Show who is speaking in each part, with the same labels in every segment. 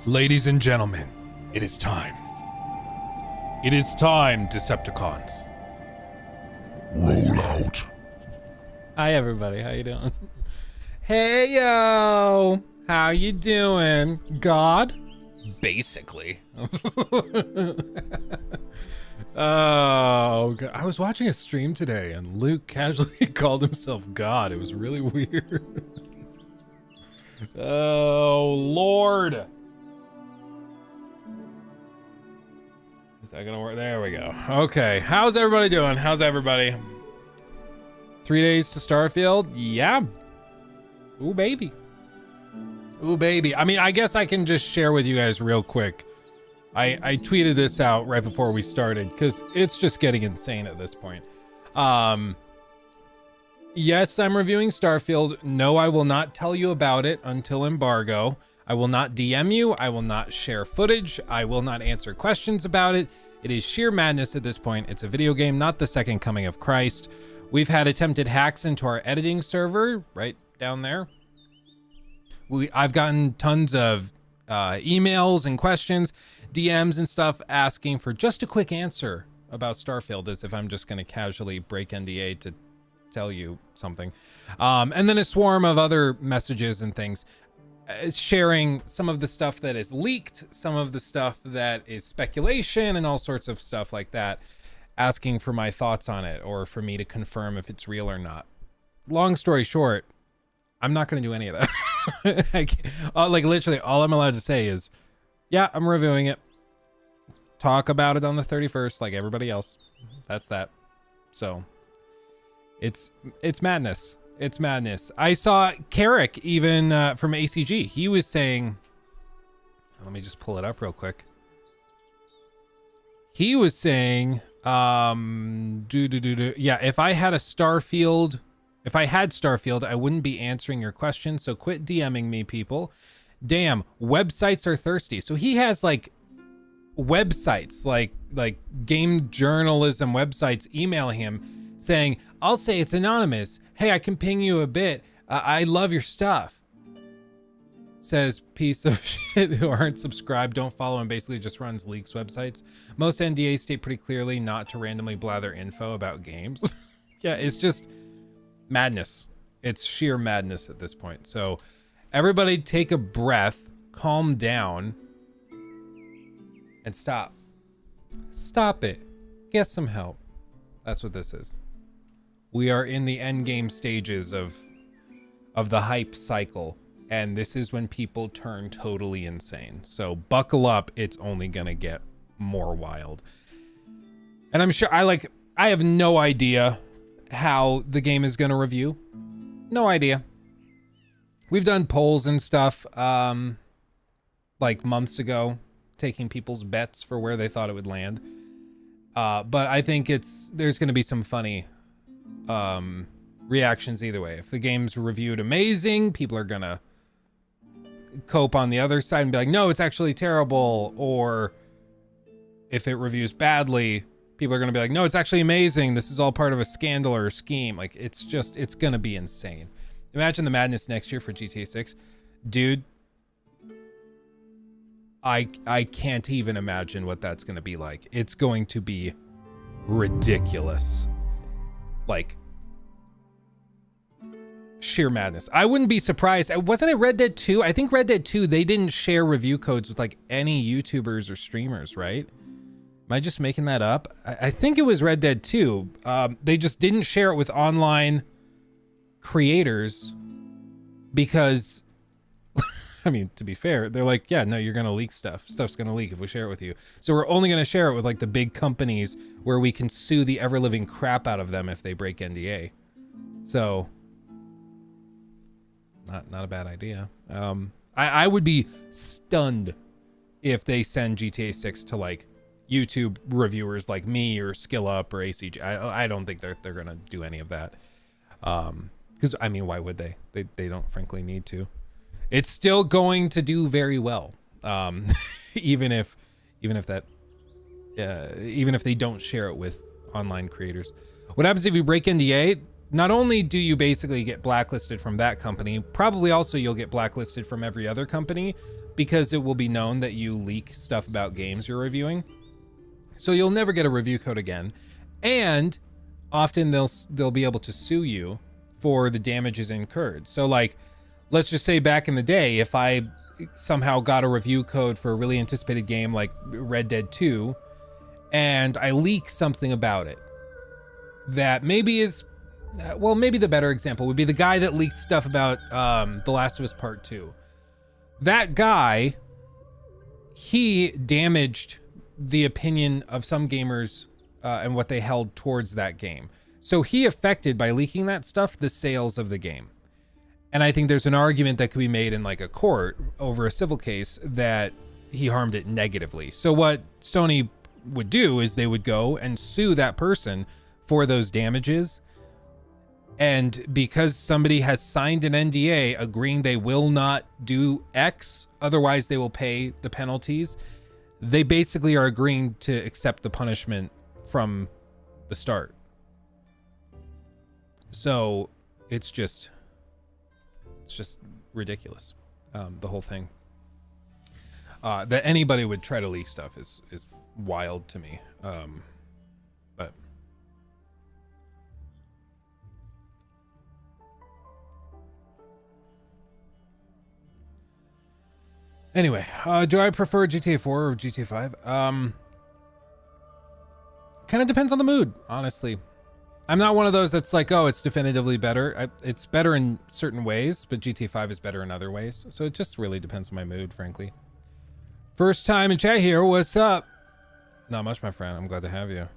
Speaker 1: Ladies and gentlemen, it is time. It is time, Decepticons.
Speaker 2: Roll out.
Speaker 3: Hi everybody, how you doing? Hey yo, how you doing? God? Basically. Oh, God. I was watching a stream today and Luke casually called himself God. It was really weird. Oh, Lord. Is that gonna work? There we go. Okay, how's everybody doing? How's everybody? 3 days to Starfield? Yeah. Ooh, baby. Ooh, baby. I mean, I guess I can just share with you guys real quick. I tweeted this out right before we started because it's just getting insane at this point. Yes, I'm reviewing Starfield. No, I will not tell you about it until embargo. I will not DM you. I will not share footage. I will not answer questions about it. It is sheer madness at this point. It's a video game, not the second coming of Christ. We've had attempted hacks into our editing server right down there. I've gotten tons of emails and questions, DMs and stuff asking for just a quick answer about Starfield, as if I'm just going to casually break NDA to tell you something. And then a swarm of other messages and things sharing some of the stuff that is leaked, some of the stuff that is speculation and all sorts of stuff like that, asking for my thoughts on it or for me to confirm if it's real or not. Long story short, I'm not going to do any of that. Like literally all I'm allowed to say is, yeah, I'm reviewing it. Talk about it on the 31st like everybody else. That's that. So it's madness. It's madness. I saw Carrick even from ACG. He was saying, let me just pull it up real quick. He was saying, yeah, if I had Starfield, I wouldn't be answering your questions. So quit DMing me, people. Damn, websites are thirsty. So he has like websites, like game journalism websites emailing him saying, I'll say it's anonymous. Hey, I can ping you a bit. I love your stuff. Says piece of shit who aren't subscribed, don't follow, and basically just runs leaks websites. Most NDAs state pretty clearly not to randomly blather info about games. Yeah, it's just madness. It's sheer madness at this point. So everybody take a breath, calm down, and stop. Stop it. Get some help. That's what this is. We are in the end game stages of the hype cycle, and this is when people turn totally insane. So buckle up, it's only gonna get more wild. And I'm sure I have no idea how the game is gonna review. No idea. We've done polls and stuff like months ago, taking people's bets for where they thought it would land. But I think there's gonna be some funny reactions either way. If the game's reviewed amazing, people are gonna cope on the other side and be like, no, it's actually terrible. Or if it reviews badly, people are gonna be like, no, it's actually amazing. This is all part of a scandal or a scheme. Like, it's gonna be insane. Imagine the madness next year for GTA 6. Dude, I can't even imagine what that's gonna be like. It's going to be ridiculous. Like, sheer madness. I wouldn't be surprised. Wasn't it Red Dead 2? I think Red Dead 2, they didn't share review codes with like any YouTubers or streamers, right? Am I just making that up? I think it was Red Dead 2. They just didn't share it with online creators because, I mean, to be fair, they're like, yeah, no, you're going to leak stuff. Stuff's going to leak if we share it with you. So we're only going to share it with like the big companies where we can sue the ever-living crap out of them if they break NDA. So, not a bad idea. I would be stunned if they send GTA 6 to like YouTube reviewers like me or Skill Up or ACG. I don't think they're going to do any of that. Because, I mean, why would they? They don't frankly need to. It's still going to do very well, even if they don't share it with online creators. What happens if you break NDA? Not only do you basically get blacklisted from that company, probably also you'll get blacklisted from every other company, because it will be known that you leak stuff about games you're reviewing. So you'll never get a review code again. And often they'll be able to sue you for the damages incurred. So like, let's just say back in the day, if I somehow got a review code for a really anticipated game like Red Dead 2, and I leak something about it that maybe is, well, maybe the better example would be the guy that leaked stuff about The Last of Us Part 2. That guy, he damaged the opinion of some gamers and what they held towards that game. So he affected, by leaking that stuff, the sales of the game. And I think there's an argument that could be made in like a court over a civil case that he harmed it negatively. So what Sony would do is they would go and sue that person for those damages. And because somebody has signed an NDA agreeing they will not do X, otherwise they will pay the penalties, they basically are agreeing to accept the punishment from the start. So it's just ridiculous, the whole thing. That anybody would try to leak stuff is wild to me. But anyway, do I prefer GTA 4 or GTA 5? Kind of depends on the mood, honestly. I'm not one of those that's like, oh, it's definitively better. It's better in certain ways, but GTA 5 is better in other ways. So it just really depends on my mood, frankly. First time in chat here. What's up? Not much, my friend. I'm glad to have you.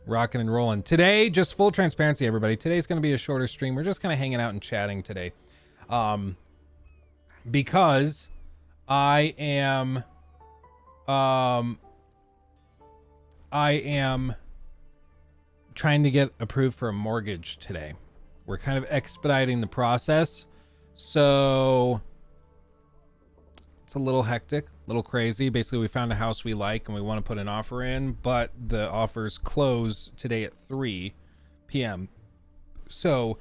Speaker 3: Rocking and rolling. Today, just full transparency, everybody. Today's going to be a shorter stream. We're just kind of hanging out and chatting today. Because I am trying to get approved for a mortgage today. We're kind of expediting the process, so it's a little hectic, a little crazy. Basically, we found a house we like and we want to put an offer in, but the offers close today at 3 p.m. So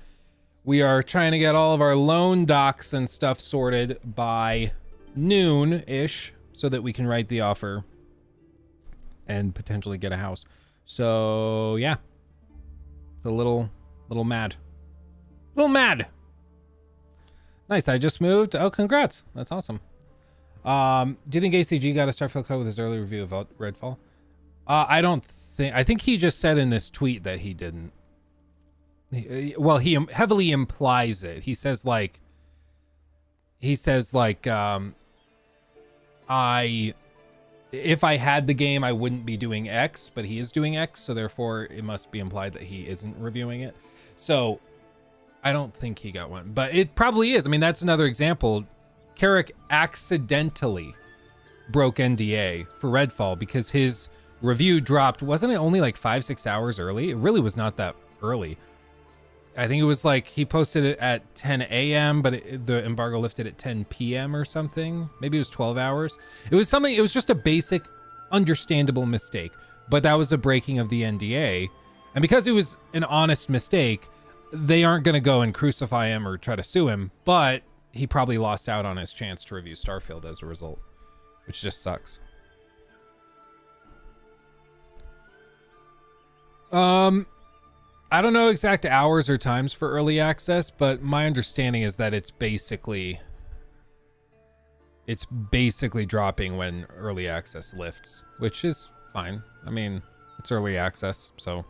Speaker 3: we are trying to get all of our loan docs and stuff sorted by noon-ish so that we can write the offer and potentially get a house. So yeah, it's a little mad. Nice. I just moved. Oh, congrats. That's awesome. Do you think ACG got a Starfield code with his early review of Redfall? I think he just said in this tweet that he didn't. Well, he heavily implies it. He says like if I had the game, I wouldn't be doing X, but he is doing X, so therefore it must be implied that he isn't reviewing it. So I don't think he got one, but it probably is. I mean, that's another example. Carrick accidentally broke NDA for Redfall because his review dropped, wasn't it only like 5-6 hours early? It really was not that early. I think it was like he posted it at 10 a.m., but the embargo lifted at 10 p.m. or something. Maybe it was 12 hours. It was something, it was just a basic, understandable mistake. But that was a breaking of the NDA. And because it was an honest mistake, they aren't going to go and crucify him or try to sue him. But he probably lost out on his chance to review Starfield as a result, which just sucks. I don't know exact hours or times for early access, but my understanding is that it's basically dropping when early access lifts, which is fine. I mean, it's early access, so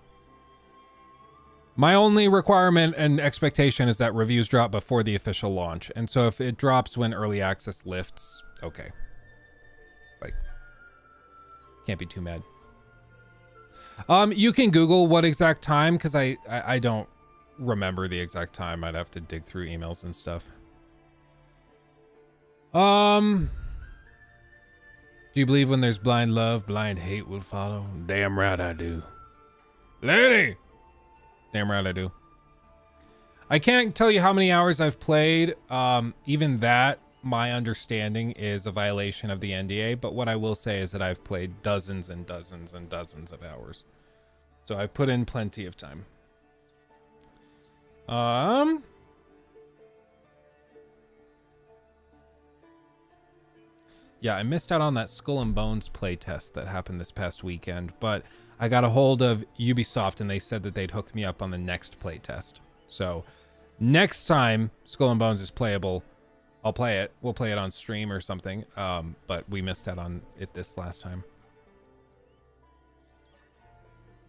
Speaker 3: my only requirement and expectation is that reviews drop before the official launch. And so if it drops when early access lifts, okay. Like, can't be too mad. You can Google what exact time, because I don't remember the exact time. I'd have to dig through emails and stuff. Do you believe when there's blind love, blind hate will follow? Damn right I do. Lady! Damn right I do. I can't tell you how many hours I've played. Even that, my understanding, is a violation of the NDA, but what I will say is that I've played dozens and dozens and dozens of hours. So I put in plenty of time. Yeah, I missed out on that Skull and Bones playtest that happened this past weekend, but I got a hold of Ubisoft and they said that they'd hook me up on the next playtest. So next time Skull and Bones is playable, I'll play it. We'll play it on stream or something, but we missed out on it this last time.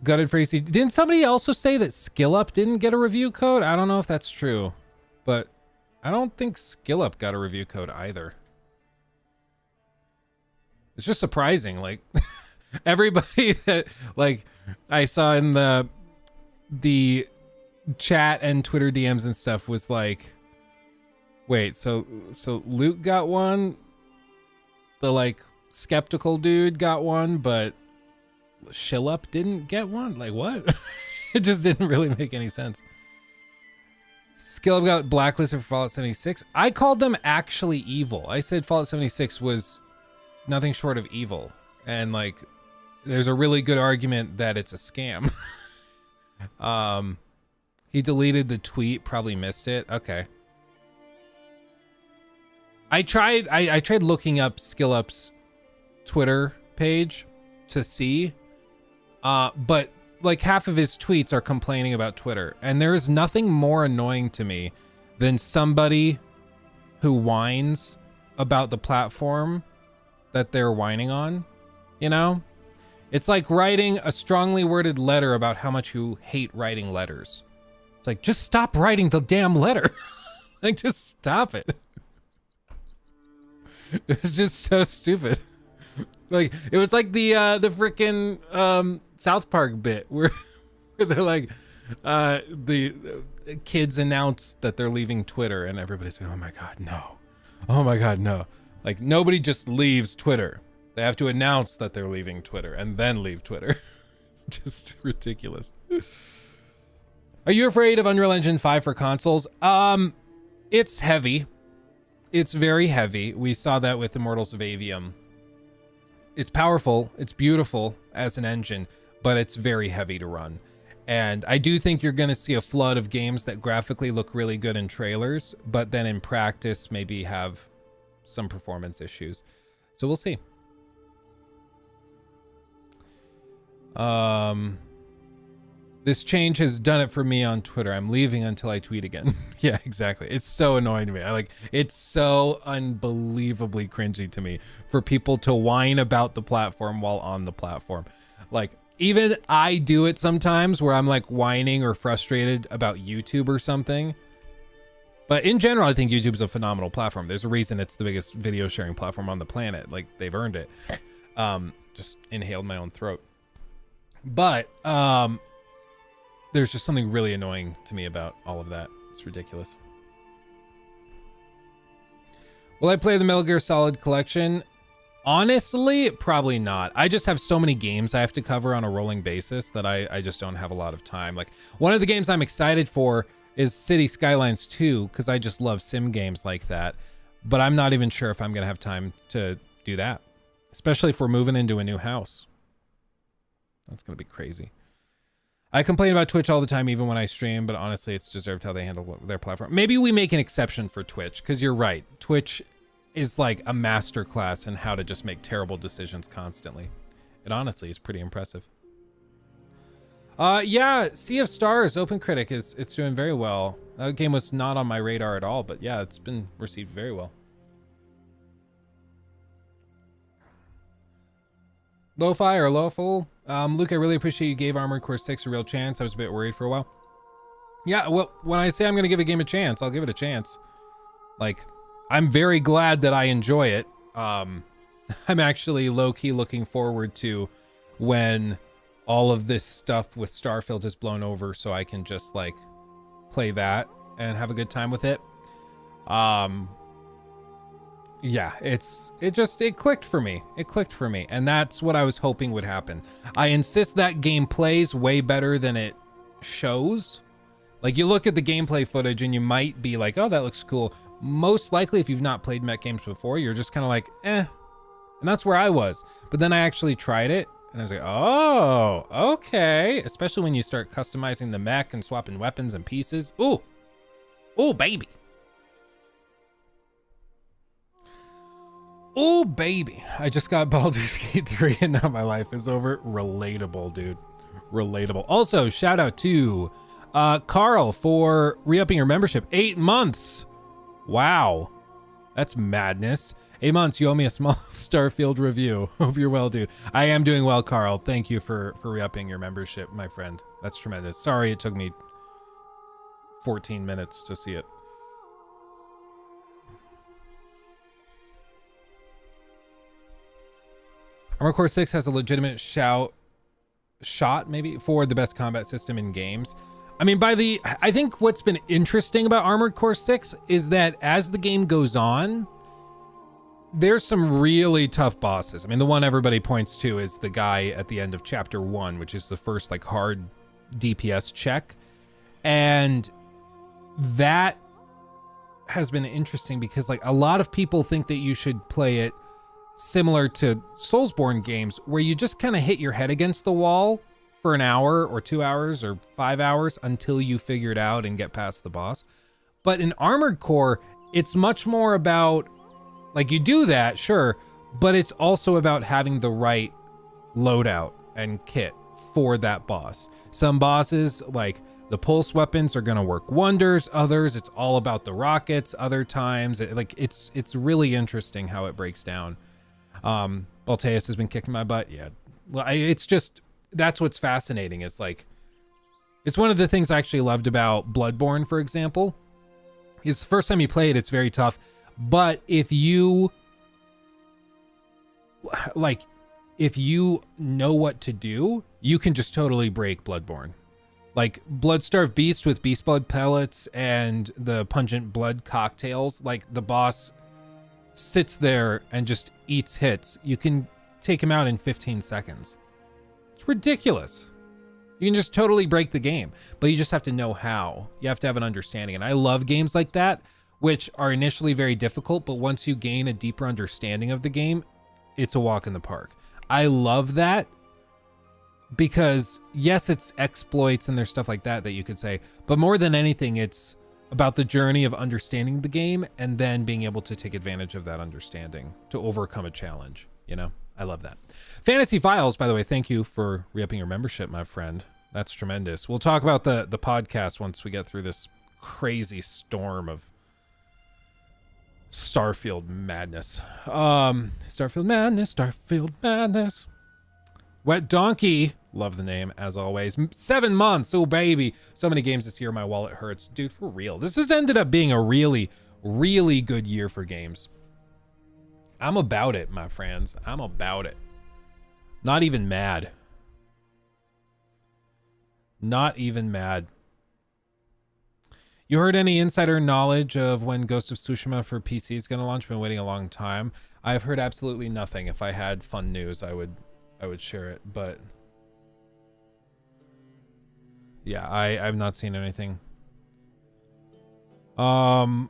Speaker 3: Gutted for AC. Didn't somebody also say that SkillUp didn't get a review code? I don't know if that's true, but I don't think SkillUp got a review code either. It's just surprising, like everybody that like I saw in the chat and Twitter DMs and stuff was like, wait, so Luke got one, the like skeptical dude got one, but Shillup didn't get one? Like what? It just didn't really make any sense. SkillUp got blacklisted for Fallout 76. I called them actually evil. I said Fallout 76 was nothing short of evil, and like there's a really good argument that it's a scam. He deleted the tweet, probably missed it. Okay. I tried looking up SkillUp's Twitter page to see, but like half of his tweets are complaining about Twitter, and there is nothing more annoying to me than somebody who whines about the platform that they're whining on. You know, it's like writing a strongly worded letter about how much you hate writing letters. It's like, just stop writing the damn letter. Like, just stop it. It's just so stupid. Like, it was like the freaking South Park bit where they're like, the kids announce that they're leaving Twitter, and everybody's like, oh my god, no. Oh my god, no. Like, nobody just leaves Twitter. They have to announce that they're leaving Twitter and then leave Twitter. It's just ridiculous. Are you afraid of Unreal Engine 5 for consoles? It's heavy. It's very heavy. We saw that with Immortals of Avium. It's powerful. It's beautiful as an engine, but it's very heavy to run. And I do think you're going to see a flood of games that graphically look really good in trailers, but then in practice maybe have some performance issues. So we'll see. This change has done it for me on Twitter. I'm leaving until I tweet again. Yeah, exactly. It's so annoying to me. It's so unbelievably cringy to me for people to whine about the platform while on the platform. Like, even I do it sometimes where I'm like whining or frustrated about YouTube or something. But in general, I think YouTube's a phenomenal platform. There's a reason it's the biggest video sharing platform on the planet. Like, they've earned it. Just inhaled my own throat. But there's just something really annoying to me about all of that. It's ridiculous. Will I play the Metal Gear Solid collection? Honestly, probably not. I just have so many games I have to cover on a rolling basis that I just don't have a lot of time. Like, one of the games I'm excited for is City Skylines 2, because I just love sim games like that. But I'm not even sure if I'm going to have time to do that, especially if we're moving into a new house. That's going to be crazy. I complain about Twitch all the time, even when I stream, but honestly, it's deserved how they handle their platform. Maybe we make an exception for Twitch, because you're right. Twitch is like a masterclass in how to just make terrible decisions constantly. It honestly is pretty impressive. Yeah, Sea of Stars, Open Critic, it's doing very well. That game was not on my radar at all, but yeah, it's been received very well. Lo-fi or lawful? Luke, I really appreciate you gave Armored Core 6 a real chance. I was a bit worried for a while. Yeah, well, when I say I'm going to give a game a chance, I'll give it a chance. Like, I'm very glad that I enjoy it. I'm actually low-key looking forward to when all of this stuff with Starfield is blown over so I can just, like, play that and have a good time with it. Yeah, it clicked for me. It clicked for me. And that's what I was hoping would happen. I insist that game plays way better than it shows. Like, you look at the gameplay footage and you might be like, oh, that looks cool. Most likely, if you've not played mech games before, you're just kind of like, eh. And that's where I was. But then I actually tried it and I was like, oh, okay. Especially when you start customizing the mech and swapping weapons and pieces. Ooh. Ooh, baby. Oh, baby. I just got Baldur's Gate 3 and now my life is over. Relatable, dude. Relatable. Also, shout out to Carl for re-upping your membership. 8 months. Wow. That's madness. 8 months. You owe me a small Starfield review. Hope you're well, dude. I am doing well, Carl. Thank you for re-upping your membership, my friend. That's tremendous. Sorry it took me 14 minutes to see it. Armored Core 6 has a legitimate shot maybe for the best combat system in games. I mean, I think what's been interesting about Armored Core 6 is that as the game goes on, there's some really tough bosses. I mean, the one everybody points to is the guy at the end of chapter 1, which is the first like hard DPS check. And that has been interesting because like a lot of people think that you should play it similar to Soulsborne games where you just kind of hit your head against the wall for an hour or 2 hours or 5 hours until you figure it out and get past the boss. But in Armored Core, it's much more about, like, you do that, sure, but it's also about having the right loadout and kit for that boss. Some bosses, like the pulse weapons, are going to work wonders. Others, it's all about the rockets. Other times, it's really interesting how it breaks down. Balteus has been kicking my butt. Yeah. Well, it's just, that's what's fascinating. It's like, it's one of the things I actually loved about Bloodborne, for example, is the first time you play it, it's very tough. But if you know what to do, you can just totally break Bloodborne. Like Bloodstarved Beast with Beast Blood pellets and the pungent blood cocktails, like the boss sits there and just eats hits. You can take him out in 15 seconds. It's ridiculous. You can just totally break the game, but you just have to know how. You have to have an understanding. And I love games like that, which are initially very difficult, but once you gain a deeper understanding of the game, it's a walk in the park. I love that because yes, it's exploits and there's stuff like that you could say, but more than anything, it's about the journey of understanding the game and then being able to take advantage of that understanding to overcome a challenge. You know, I love that. Fantasy Files, by the way, thank you for re-upping your membership, my friend. That's tremendous. We'll talk about the podcast once we get through this crazy storm of Starfield madness. Starfield madness. Wet Donkey, love the name as always. 7 months, oh baby. So many games this year, my wallet hurts. Dude, for real. This has ended up being a really, really good year for games. I'm about it, my friends. I'm about it. Not even mad. Not even mad. You heard any insider knowledge of when Ghost of Tsushima for PC is going to launch? Been waiting a long time. I've heard absolutely nothing. If I had fun news, I would share it, but yeah, I've not seen anything. Have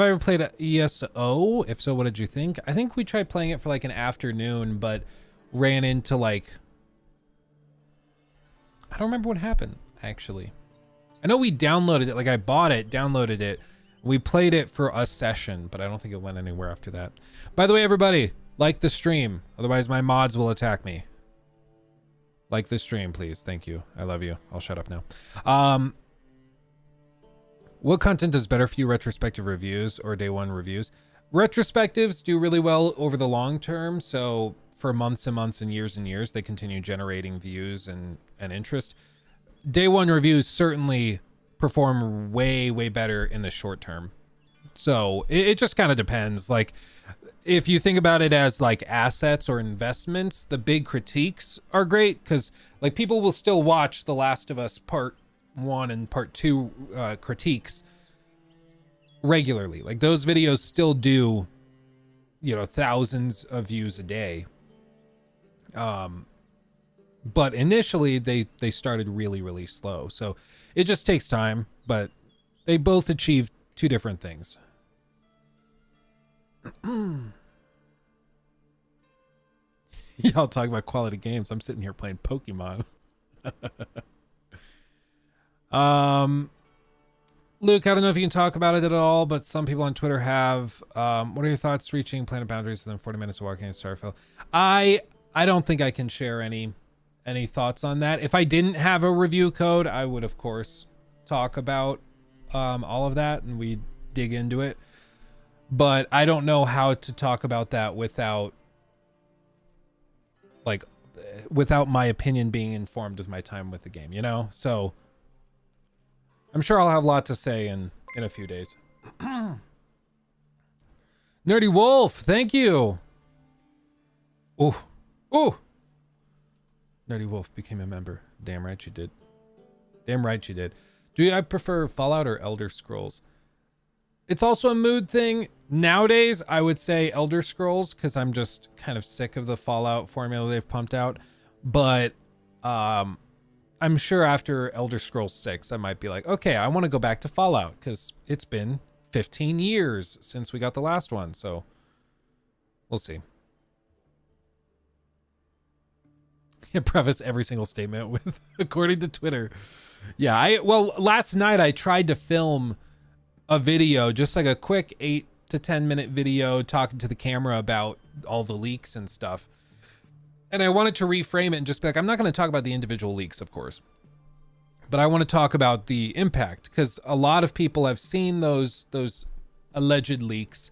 Speaker 3: I ever played ESO? If so, what did you think? I think we tried playing it for like an afternoon, but ran into like, I don't remember what happened, actually. I know we downloaded it, like I bought it, downloaded it. We played it for a session, but I don't think it went anywhere after that. By the way, everybody, like the stream. Otherwise, my mods will attack me. Like the stream, please. Thank you. I love you. I'll shut up now. What content does better for you, retrospective reviews or day one reviews? Retrospectives do really well over the long term. So for months and months and years, they continue generating views and interest. Day one reviews certainly perform way, way better in the short term. So it just kind of depends. Like if you think about it as like assets or investments, the big critiques are great because like people will still watch The Last of Us Part 1 and Part 2 critiques regularly. Like those videos still do, you know, thousands of views a day. But initially they started really, really slow. So it just takes time, but they both achieve two different things. Y'all talk about quality games. I'm sitting here playing Pokemon. Luke, I don't know if you can talk about it at all, but some people on Twitter have. What are your thoughts reaching planet boundaries within 40 minutes of walking in Starfield? I don't think I can share any thoughts on that. If I didn't have a review code, I would of course talk about all of that and we dig into it. But I don't know how to talk about that without my opinion being informed with my time with the game, you know? So I'm sure I'll have a lot to say in a few days. Nerdy Wolf, thank you. Oh. Nerdy Wolf became a member. Damn right you did. Damn right you did. Do I prefer Fallout or Elder Scrolls? It's also a mood thing. Nowadays, I would say Elder Scrolls because I'm just kind of sick of the Fallout formula they've pumped out. But I'm sure after Elder Scrolls 6, I might be like, okay, I want to go back to Fallout because it's been 15 years since we got the last one. So we'll see. Preface every single statement with, according to Twitter. Yeah, well, last night I tried to film a video, just like a quick 8 to 10 minute video talking to the camera about all the leaks and stuff. And I wanted to reframe it and just be like, I'm not going to talk about the individual leaks, of course, but I want to talk about the impact because a lot of people have seen those alleged leaks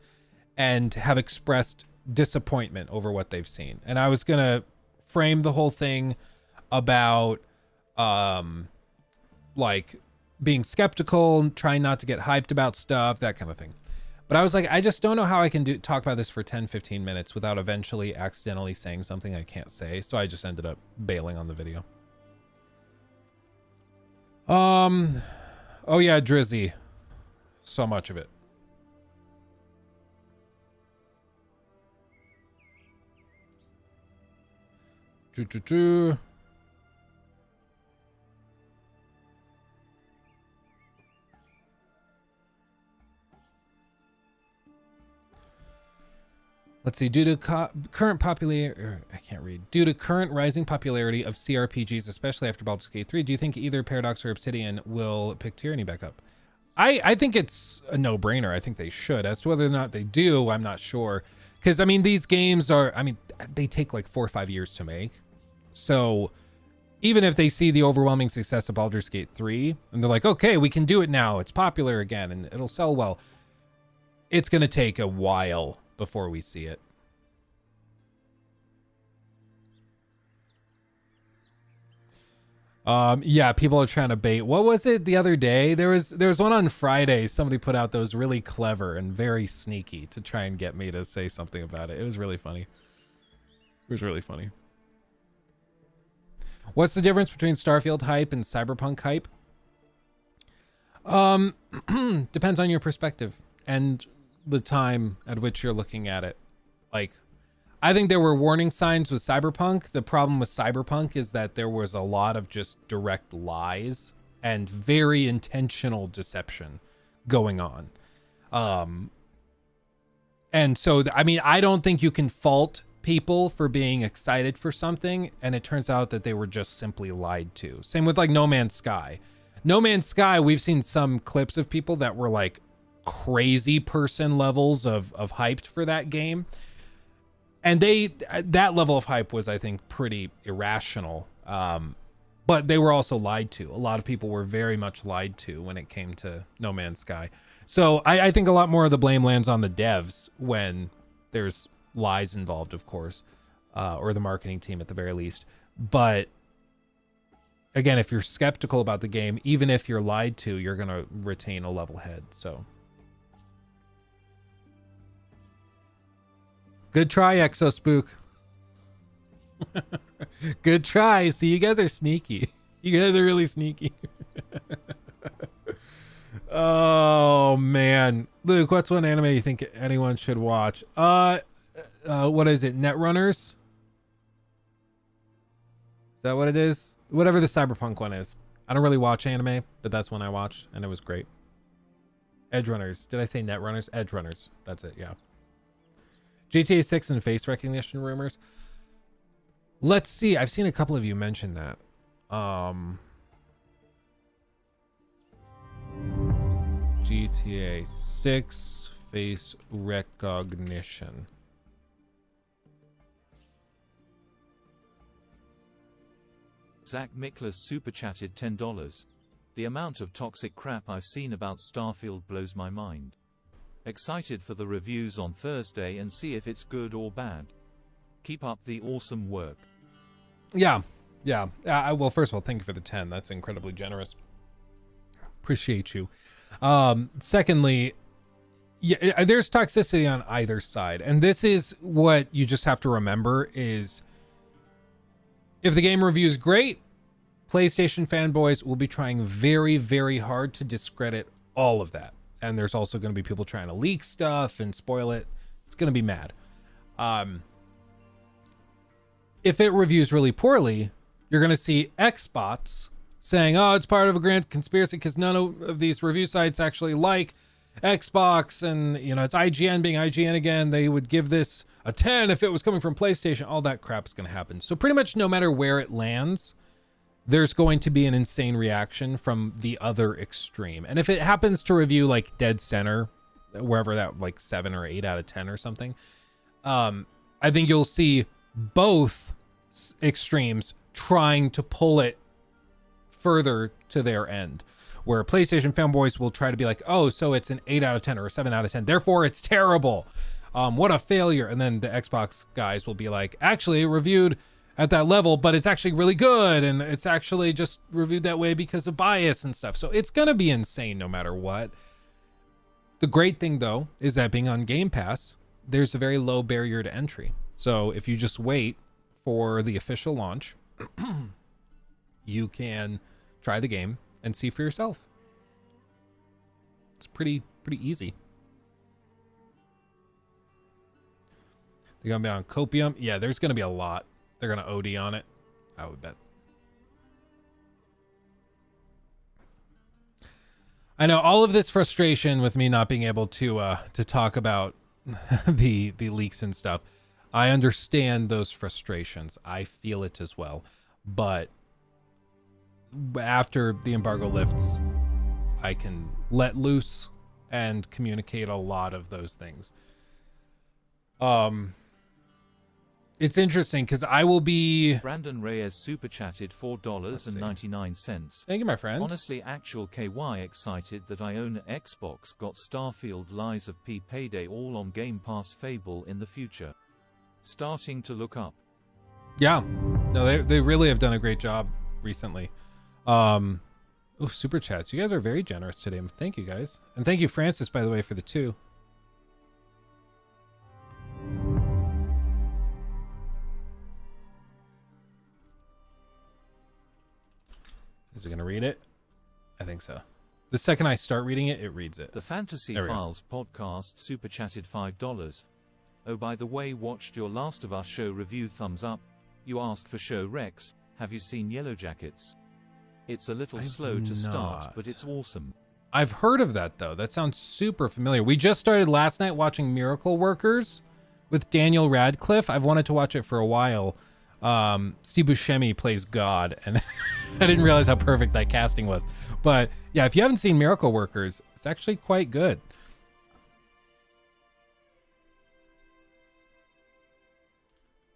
Speaker 3: and have expressed disappointment over what they've seen. And I was going to frame the whole thing about like being skeptical, trying not to get hyped about stuff, that kind of thing. But I was like, I just don't know how I can talk about this for 10, 15 minutes without eventually accidentally saying something I can't say. So I just ended up bailing on the video. Oh yeah, Drizzy. So much of it. Let's see. Due to current popularity, I can't read. Due to current rising popularity of CRPGs, especially after Baldur's Gate 3, do you think either Paradox or Obsidian will pick Tyranny back up? I think it's a no-brainer. I think they should. As to whether or not they do, I'm not sure. Because, I mean, these games are, I mean, they take like 4 or 5 years to make. So even if they see the overwhelming success of Baldur's Gate 3, and they're like, okay, we can do it now. It's popular again, and it'll sell well. It's going to take a while before we see it. Yeah, people are trying to bait. What was it the other day? There was one on Friday. Somebody put out that was really clever and very sneaky to try and get me to say something about it. It was really funny. It was really funny. What's the difference between Starfield hype and Cyberpunk hype? Depends on your perspective and the time at which you're looking at it. Like, I think there were warning signs with Cyberpunk. The problem with Cyberpunk is that there was a lot of just direct lies and very intentional deception going on. And so, I mean, I don't think you can fault people for being excited for something, and it turns out that they were just simply lied to. Same with like No Man's Sky. No Man's Sky, we've seen some clips of people that were like crazy person levels of hyped for that game. And that level of hype was, I think, pretty irrational. But they were also lied to. A lot of people were very much lied to when it came to No Man's Sky. So I think a lot more of the blame lands on the devs when there's lies involved, of course, or the marketing team at the very least. But again, if you're skeptical about the game, even if you're lied to, you're going to retain a level head. So good try, Exospook. Good try. See, you guys are sneaky. You guys are really sneaky. Oh man, Luke, what's one anime you think anyone should watch? What is it? Netrunners? Is that what it is? Whatever the Cyberpunk one is. I don't really watch anime, but that's one I watched and it was great. Edgerunners. Did I say Netrunners? Edgerunners. That's it. Yeah. GTA 6 and face recognition rumors. Let's see. I've seen a couple of you mention that. GTA 6 face recognition.
Speaker 2: Zach Miklas super chatted $10. The amount of toxic crap I've seen about Starfield blows my mind. Excited for the reviews on Thursday and see if it's good or bad. Keep up the awesome work.
Speaker 3: Yeah. Well, first of all, thank you for the 10. That's incredibly generous. Appreciate you. Secondly, yeah, there's toxicity on either side. And this is what you just have to remember is if the game review is great, PlayStation fanboys will be trying very, very hard to discredit all of that. And there's also going to be people trying to leak stuff and spoil it. It's going to be mad. If it reviews really poorly, you're going to see Xbots saying, oh, it's part of a grand conspiracy because none of these review sites actually like Xbox. And, you know, it's IGN being IGN again. They would give this a 10 if it was coming from PlayStation. All that crap is going to happen. So pretty much no matter where it lands, there's going to be an insane reaction from the other extreme. And if it happens to review like dead center, wherever that, like 7 or 8 out of 10 or something, I think you'll see both extremes trying to pull it further to their end, where PlayStation fanboys will try to be like, oh, so it's an 8 out of 10 or a 7 out of 10, therefore it's terrible. What a failure. And then the Xbox guys will be like, actually it reviewed at that level, but it's actually really good, and it's actually just reviewed that way because of bias and stuff. So it's gonna be insane no matter what. The great thing though is that being on Game Pass, there's a very low barrier to entry. So if you just wait for the official launch, you can try the game and see for yourself. It's pretty easy. They're gonna be on Copium. Yeah, there's gonna be a lot. They're gonna OD on it, I would bet. I know all of this frustration with me not being able to talk about the leaks and stuff. I understand those frustrations. I feel it as well. But after the embargo lifts, I can let loose and communicate a lot of those things. It's interesting because I will be...
Speaker 2: Brandon Reyes super chatted $4.99.
Speaker 3: Thank you, my friend.
Speaker 2: Honestly, actual KY excited that I own an Xbox, got Starfield, Lies of P, Payday all on Game Pass, Fable in the future. Starting to look up.
Speaker 3: Yeah. No, they really have done a great job recently. Oh, super chats. You guys are very generous today. Thank you, guys. And thank you, Francis, by the way, for the 2. Is it going to read it? I think so. The second I start reading it, it reads it.
Speaker 2: The Fantasy Files podcast super chatted $5. Oh, by the way, watched your Last of Us show review, thumbs up. You asked for show Rex. Have you seen Yellow Jackets? It's a little slow to start, but it's awesome.
Speaker 3: I've heard of that, though. That sounds super familiar. We just started last night watching Miracle Workers with Daniel Radcliffe. I've wanted to watch it for a while. Steve Buscemi plays God, and I didn't realize how perfect that casting was. But yeah, if you haven't seen Miracle Workers, it's actually quite good.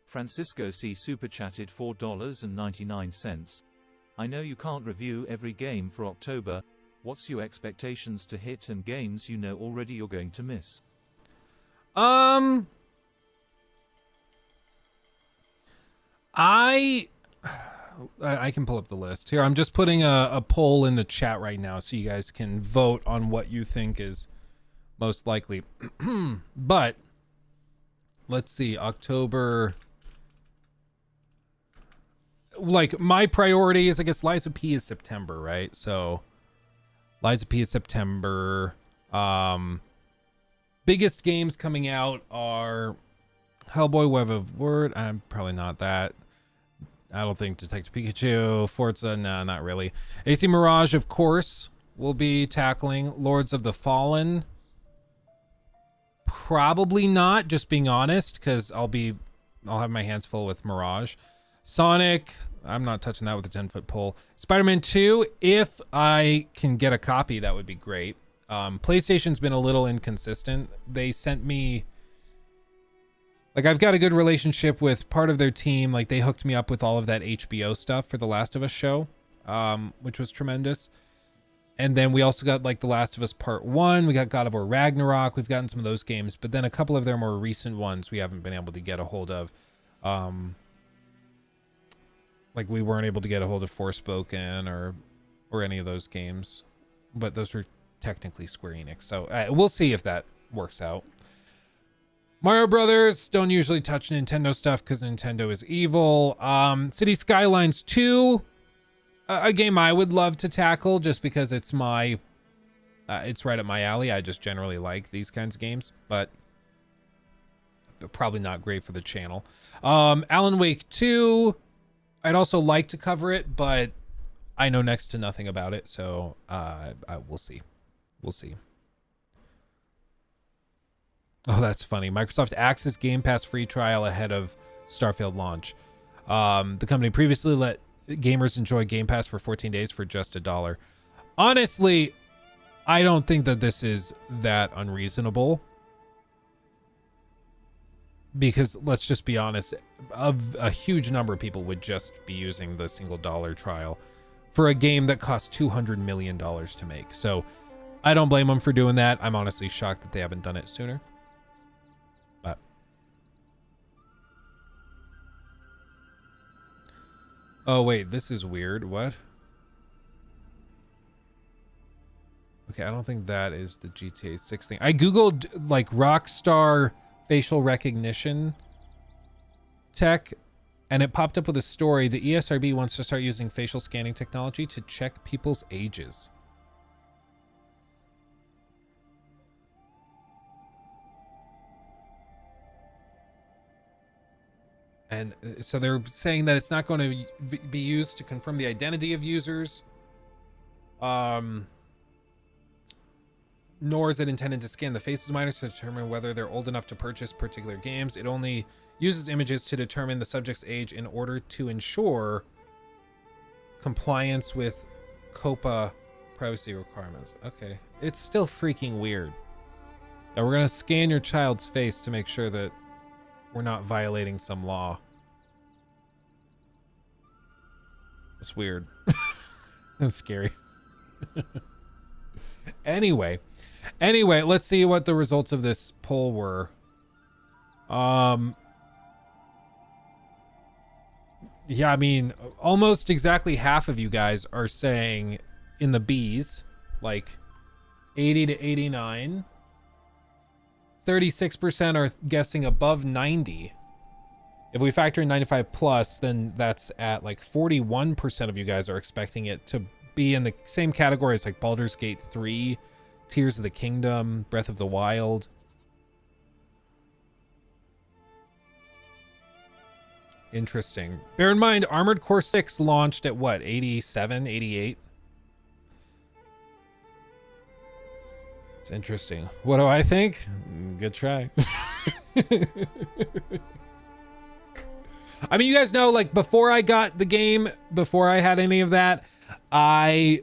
Speaker 2: Francisco C super chatted $4.99. I know you can't review every game for October. What's your expectations to hit and games you know already you're going to miss?
Speaker 3: I can pull up the list here. I'm just putting a poll in the chat right now so you guys can vote on what you think is most likely. But let's see, October. Like my priorities, I guess Liza P is September, right? So Liza P is September. Biggest games coming out are Hellboy Web of Word. I'm probably not that. I don't think Detective Pikachu, Forza, no, not really. AC Mirage, of course, will be tackling. Lords of the Fallen, probably not, just being honest, because I'll have my hands full with Mirage. Sonic, I'm not touching that with a 10-foot pole. Spider-Man 2, if I can get a copy, that would be great. PlayStation's been a little inconsistent. They sent me, like, I've got a good relationship with part of their team. Like, they hooked me up with all of that HBO stuff for the Last of Us show, which was tremendous. And then we also got, like, The Last of Us Part 1. We got God of War Ragnarok. We've gotten some of those games. But then a couple of their more recent ones we haven't been able to get a hold of. Like, we weren't able to get a hold of Forspoken or any of those games. But those were technically Square Enix. So we'll see if that works out. Mario Brothers don't usually touch Nintendo stuff because Nintendo is evil. City Skylines 2, a game I would love to tackle just because it's it's right up my alley. I just generally like these kinds of games, but probably not great for the channel. Alan Wake 2, I'd also like to cover it, but I know next to nothing about it, so we'll see. We'll see. Oh, that's funny. Microsoft Access Game Pass free trial ahead of Starfield launch. The company previously let gamers enjoy Game Pass for 14 days for just $1. Honestly, I don't think that this is that unreasonable. Because let's just be honest, a huge number of people would just be using the single dollar trial for a game that costs $200 million to make. So I don't blame them for doing that. I'm honestly shocked that they haven't done it sooner. But oh wait, this is weird. What? Okay, I don't think that is the GTA 6 thing. I googled like Rockstar facial recognition tech, and it popped up with a story. The ESRB wants to start using facial scanning technology to check people's ages. And so they're saying that it's not going to be used to confirm the identity of users. Nor is it intended to scan the faces of minors to determine whether they're old enough to purchase particular games. It only uses images to determine the subject's age in order to ensure compliance with COPPA privacy requirements. Okay. It's still freaking weird. Now we're going to scan your child's face to make sure that we're not violating some law. It's weird. That's scary. Anyway, let's see what the results of this poll were. Yeah, I mean, almost exactly half of you guys are saying in the B's, like 80 to 89. 36% are guessing above 90. If we factor in 95 plus, then that's at like 41% of you guys are expecting it to be in the same category as like Baldur's Gate 3, Tears of the Kingdom, Breath of the Wild. Interesting. Bear in mind, Armored Core 6 launched at what, 87, 88? It's interesting. What do I think? Good try. I mean, you guys know, like, before I got the game, before I had any of that, I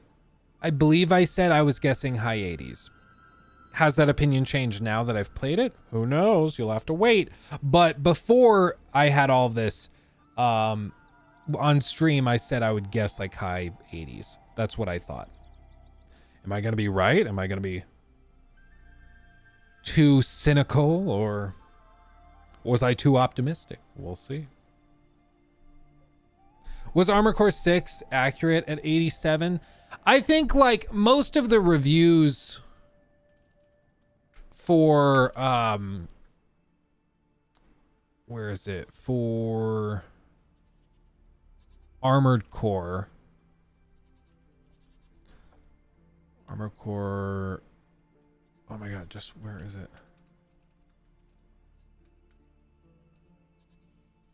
Speaker 3: believe I said I was guessing high 80s. Has that opinion changed now that I've played it? Who knows? You'll have to wait. But before I had all this, on stream, I said I would guess like high 80s. That's what I thought. Am I going to be right? Am I going to be too cynical, or was I too optimistic? We'll see. Was Armored Core 6 accurate at 87? I think like most of the reviews for where is it? For Armored Core. Armored Core. Oh my god, just where is it?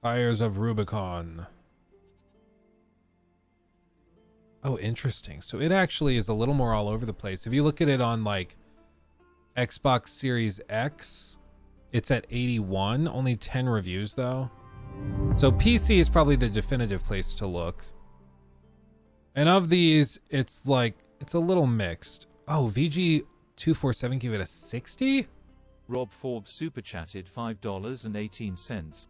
Speaker 3: Fires of Rubicon. Oh, interesting. So it actually is a little more all over the place. If you look at it on like Xbox Series X, it's at 81. Only 10 reviews though. So PC is probably the definitive place to look. And of these, it's like, it's a little mixed. Oh, VG 247 give it a 60?
Speaker 2: Rob Forbes super chatted $5.18.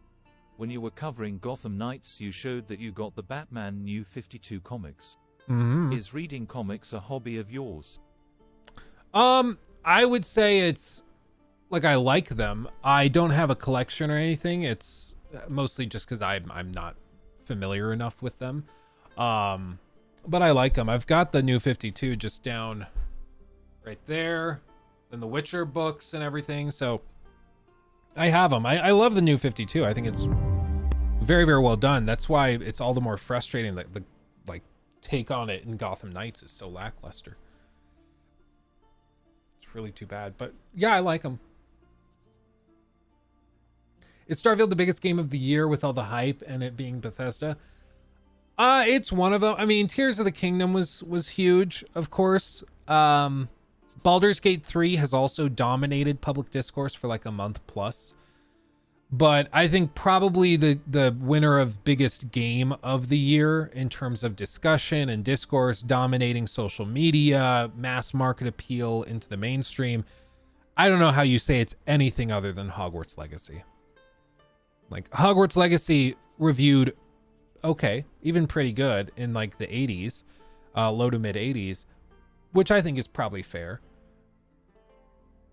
Speaker 2: When you were covering Gotham Knights, you showed that you got the Batman New 52 comics. Is reading comics a hobby of yours?
Speaker 3: I would say it's like I like them. I don't have a collection or anything. It's mostly just because I'm not familiar enough with them. But I like them. I've got the New 52 just down right there, and the Witcher books and everything. So I have them. I love the New 52. I think it's very, very well done. That's why it's all the more frustrating that the like take on it in Gotham Knights is so lackluster. It's really too bad. But yeah, I like them. Is Starfield the biggest game of the year with all the hype and it being Bethesda? It's one of them. I mean, Tears of the Kingdom was huge, of course. Baldur's Gate 3 has also dominated public discourse for like a month plus. But I think probably the winner of biggest game of the year in terms of discussion and discourse, dominating social media, mass market appeal into the mainstream. I don't know how you say it's anything other than Hogwarts Legacy. Like, Hogwarts Legacy reviewed okay, even pretty good in like the 80s, low to mid 80s, which I think is probably fair.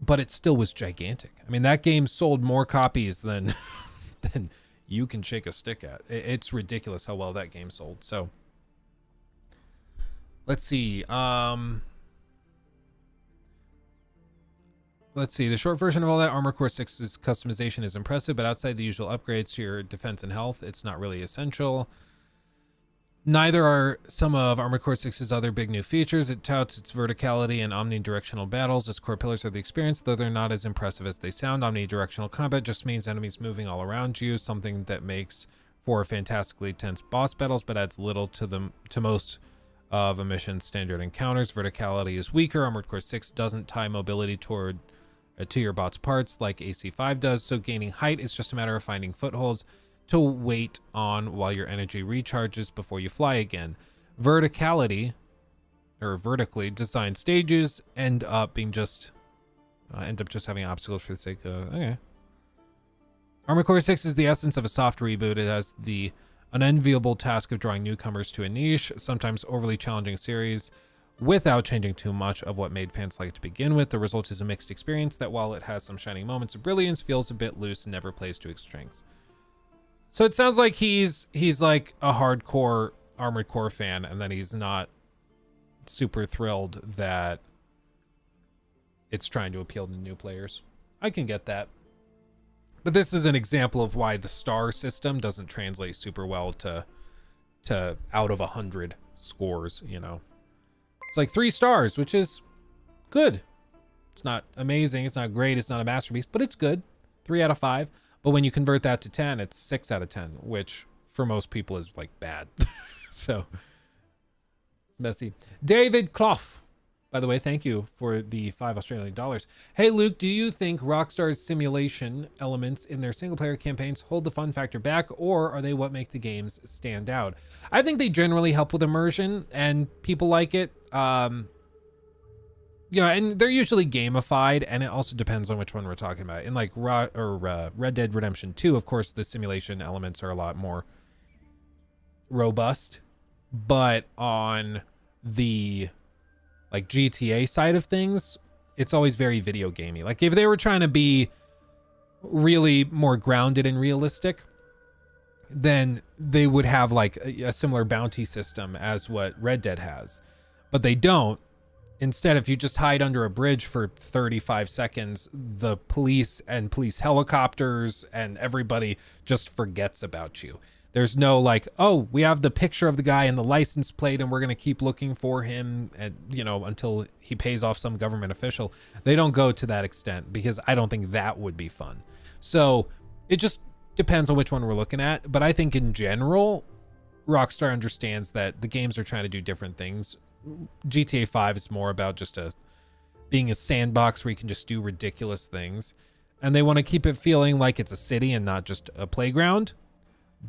Speaker 3: But it still was gigantic. I mean, that game sold more copies than you can shake a stick at. It's ridiculous how well that game sold. So let's see. Let's see. The short version of all that, Armor Core 6's customization is impressive, but outside the usual upgrades to your defense and health, it's not really essential. Neither are some of Armored Core 6's other big new features. It touts its verticality and omnidirectional battles as core pillars of the experience, though they're not as impressive as they sound. Omnidirectional combat just means enemies moving all around you, something that makes for fantastically tense boss battles, but adds little to most of a mission's standard encounters. Verticality is weaker. Armored Core 6 doesn't tie mobility to your bot's parts like AC5 does, so gaining height is just a matter of finding footholds to wait on while your energy recharges before you fly again. Vertically designed stages end up just having obstacles for the sake of okay. Armored Core 6 is the essence of a soft reboot. It has the unenviable task of drawing newcomers to a niche, sometimes overly challenging series, without changing too much of what made fans like it to begin with. The result is a mixed experience that, while it has some shining moments of brilliance, feels a bit loose and never plays to its strengths. So it sounds like he's like a hardcore Armored Core fan, and then he's not super thrilled that it's trying to appeal to new players. I can get that. But this is an example of why the star system doesn't translate super well to out of 100 scores, you know. It's like 3 stars, which is good. It's not amazing, it's not great, it's not a masterpiece, but it's good. 3 out of 5. But when you convert that to 10, it's 6 out of 10, which for most people is like bad. So it's messy. David Clough, by the way, thank you for the $5 Australian. Hey, Luke, do you think Rockstar's simulation elements in their single player campaigns hold the fun factor back, or are they what make the games stand out? I think they generally help with immersion, and people like it. You know, and they're usually gamified, and it also depends on which one we're talking about. In like Red Dead Redemption 2, of course, the simulation elements are a lot more robust. But on the like GTA side of things, it's always very video gamey. Like if they were trying to be really more grounded and realistic, then they would have like a similar bounty system as what Red Dead has. But they don't. Instead, if you just hide under a bridge for 35 seconds, the police and police helicopters and everybody just forgets about you. There's no like, oh, we have the picture of the guy and the license plate and we're going to keep looking for him and, you know, until he pays off some government official. They don't go to that extent because I don't think that would be fun. So it just depends on which one we're looking at. But I think in general, Rockstar understands that the games are trying to do different things. GTA 5 is more about just being a sandbox where you can just do ridiculous things, and they want to keep it feeling like it's a city and not just a playground,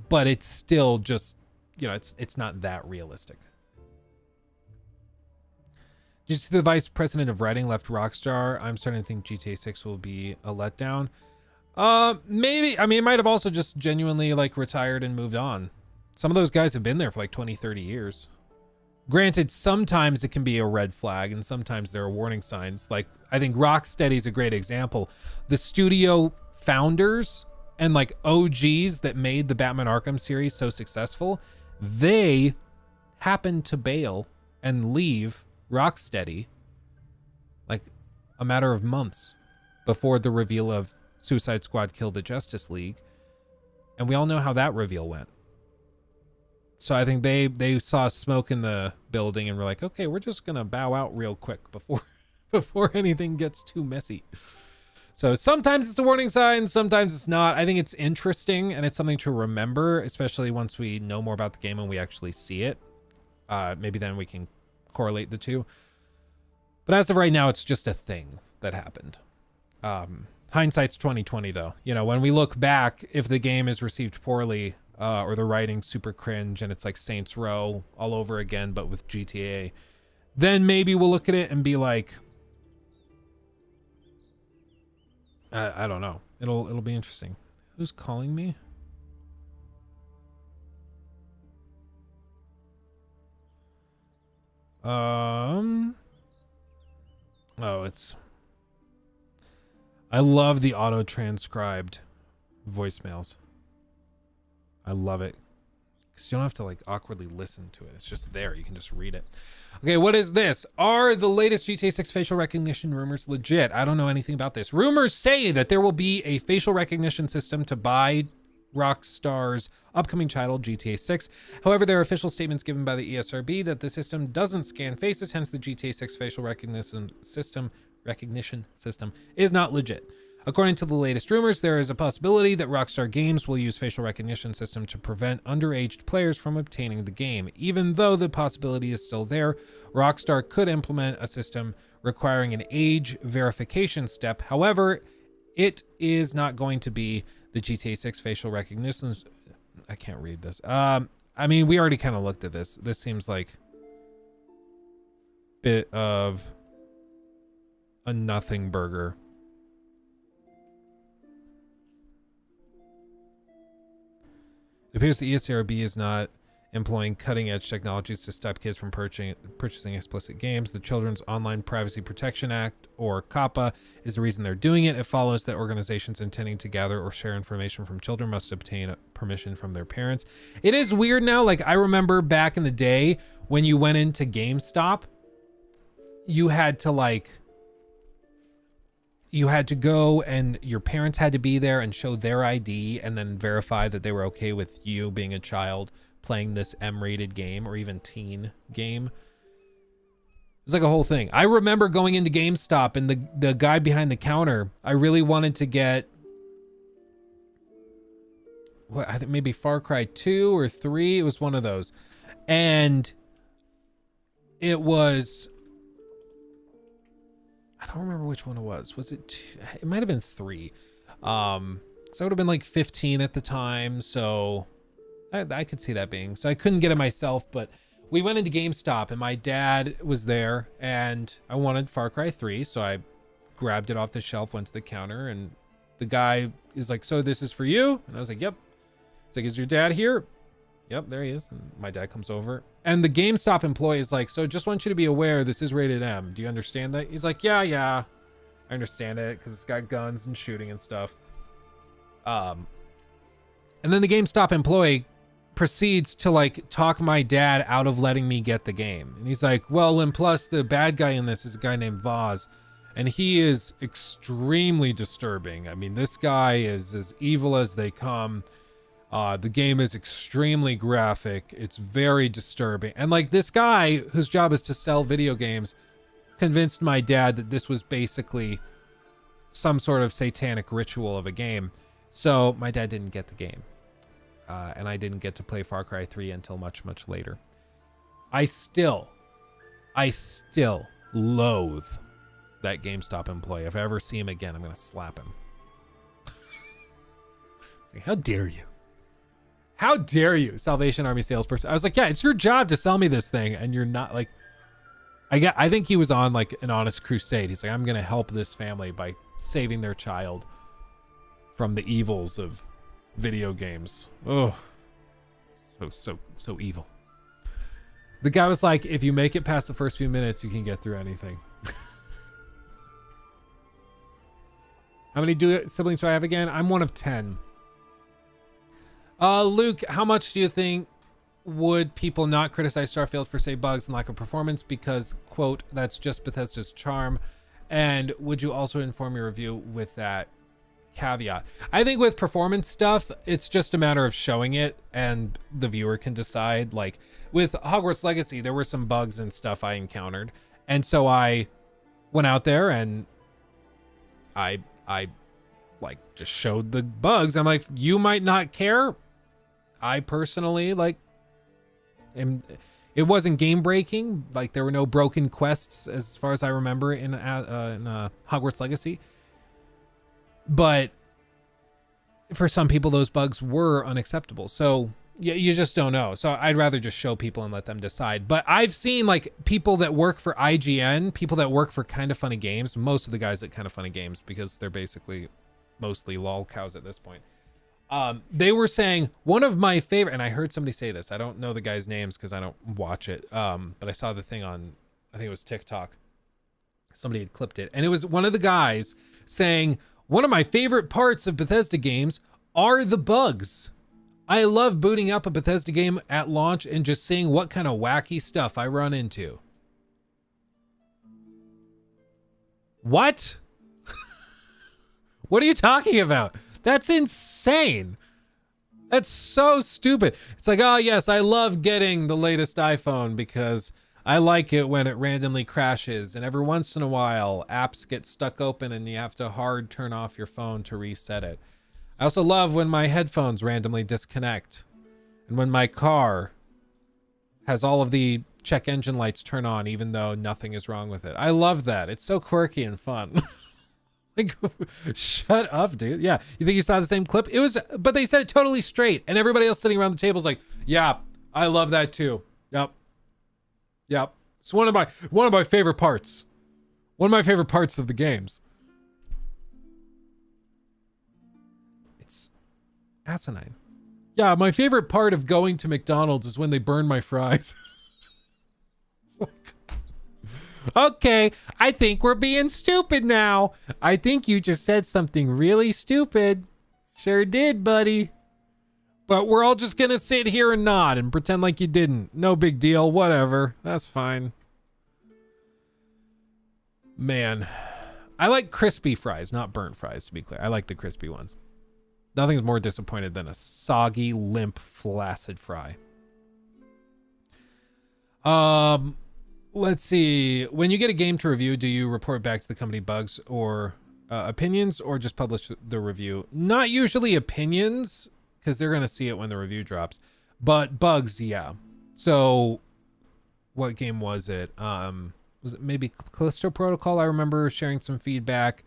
Speaker 3: but it's still just, you know, it's not that realistic. Did you see the vice president of writing left Rockstar? I'm starting to think GTA 6 will be a letdown. Maybe. I mean, it might have also just genuinely like retired and moved on. Some of those guys have been there for like 20, 30 years. Granted, sometimes it can be a red flag and sometimes there are warning signs. Like, I think Rocksteady is a great example. The studio founders and like OGs that made the Batman Arkham series so successful, they happened to bail and leave Rocksteady like a matter of months before the reveal of Suicide Squad Kill the Justice League. And we all know how that reveal went. So I think they saw smoke in the building and were like, okay, we're just going to bow out real quick before anything gets too messy. So sometimes it's a warning sign, sometimes it's not. I think it's interesting and it's something to remember, especially once we know more about the game and we actually see it. Maybe then we can correlate the two. But as of right now, it's just a thing that happened. Hindsight's 2020 though. You know, when we look back, if the game is received poorly, or the writing super cringe and it's like Saints Row all over again, but with GTA, then maybe we'll look at it and be like, I don't know. It'll be interesting. Who's calling me? Oh, it's, I love the auto transcribed voicemails. I love it because you don't have to like awkwardly listen to it. It's just there. You can just read it. Okay, what is this? Are the latest GTA 6 facial recognition rumors legit? I don't know anything about this. Rumors say that there will be a facial recognition system to buy Rockstar's upcoming title, GTA 6. However, there are official statements given by the ESRB that the system doesn't scan faces, hence the GTA 6 facial recognition system is not legit. According to the latest rumors, there is a possibility that Rockstar Games will use facial recognition system to prevent underage players from obtaining the game. Even though the possibility is still there, Rockstar could implement a system requiring an age verification step. However, it is not going to be the GTA 6 facial recognition. I can't read this. I mean, we already kind of looked at this. This seems like a bit of a nothing burger. It appears the ESRB is not employing cutting-edge technologies to stop kids from purchasing explicit games. The Children's Online Privacy Protection Act, or COPPA, is the reason they're doing it. It follows that organizations intending to gather or share information from children must obtain permission from their parents. It is weird now. Like, I remember back in the day when you went into GameStop, you had to go and your parents had to be there and show their ID and then verify that they were okay with you being a child playing this M-rated game or even teen game. It was like a whole thing. I remember going into GameStop and the guy behind the counter, I really wanted to get, what, I think maybe Far Cry 2 or 3. It was one of those. And it was, I don't remember which one it was. Was it 2? It might have been 3. So I would have been like 15 at the time. So I could see that being. So I couldn't get it myself, but we went into GameStop and my dad was there and I wanted Far Cry 3. So I grabbed it off the shelf, went to the counter, and the guy is like, so this is for you? And I was like, yep. He's like, is your dad here? Yep, there he is. And my dad comes over and the GameStop employee is like, so just want you to be aware this is rated M. Do you understand that? He's like, yeah, I understand it because it's got guns and shooting and stuff. And then the GameStop employee proceeds to like talk my dad out of letting me get the game. And he's like, well, and plus the bad guy in this is a guy named Vaz. And he is extremely disturbing. I mean, this guy is as evil as they come. The game is extremely graphic. It's very disturbing. And like this guy whose job is to sell video games convinced my dad that this was basically some sort of satanic ritual of a game. So my dad didn't get the game. And I didn't get to play Far Cry 3 until much, much later. I still loathe that GameStop employee. If I ever see him again, I'm going to slap him. Like, how dare you? How dare you, Salvation Army salesperson? I was like, yeah, it's your job to sell me this thing. And you're not like, I think he was on like an honest crusade. He's like, I'm gonna help this family by saving their child from the evils of video games. Oh, so evil. The guy was like, if you make it past the first few minutes, you can get through anything. How many siblings do I have again? I'm one of 10. Luke, how much do you think would people not criticize Starfield for, say, bugs and lack of performance because, quote, that's just Bethesda's charm? And would you also inform your review with that caveat? I think with performance stuff, it's just a matter of showing it and the viewer can decide. Like with Hogwarts Legacy, there were some bugs and stuff I encountered. And so I went out there and I like just showed the bugs. I'm like, you might not care. I personally like, it wasn't game breaking. Like there were no broken quests as far as I remember in Hogwarts Legacy. But for some people, those bugs were unacceptable. So you just don't know. So I'd rather just show people and let them decide. But I've seen like people that work for IGN, people that work for Kinda Funny Games, most of the guys at Kinda Funny Games, because they're basically mostly lol cows at this point. They were saying one of my favorite, and I heard somebody say this. I don't know the guys' names because I don't watch it. But I saw the thing on, I think it was TikTok. Somebody had clipped it. And it was one of the guys saying, one of my favorite parts of Bethesda games are the bugs. I love booting up a Bethesda game at launch and just seeing what kind of wacky stuff I run into. What? What are you talking about? That's insane. That's so stupid. It's like, oh yes, I love getting the latest iPhone because I like it when it randomly crashes, and every once in a while apps get stuck open and you have to hard turn off your phone to reset it. I also love when my headphones randomly disconnect and when my car has all of the check engine lights turn on even though nothing is wrong with it. I love that. It's so quirky and fun. Like, shut up, dude. Yeah, you think you saw the same clip? It was, but they said it totally straight, and everybody else sitting around the table is like, yeah, I love that too. Yep. It's one of my favorite parts. One of my favorite parts of the games. It's asinine. Yeah, my favorite part of going to McDonald's is when they burn my fries. Okay, I think we're being stupid now. I think you just said something really stupid. Sure did, buddy. But we're all just gonna sit here and nod and pretend like you didn't. No big deal, whatever. That's fine. Man, I like crispy fries, not burnt fries, to be clear. I like the crispy ones. Nothing's more disappointed than a soggy, limp, flaccid fry. Let's see. When you get a game to review, do you report back to the company bugs or opinions, or just publish the review? Not usually opinions, because they're going to see it when the review drops. But bugs, yeah. So, what game was it? Was it maybe Callisto Protocol? I remember sharing some feedback.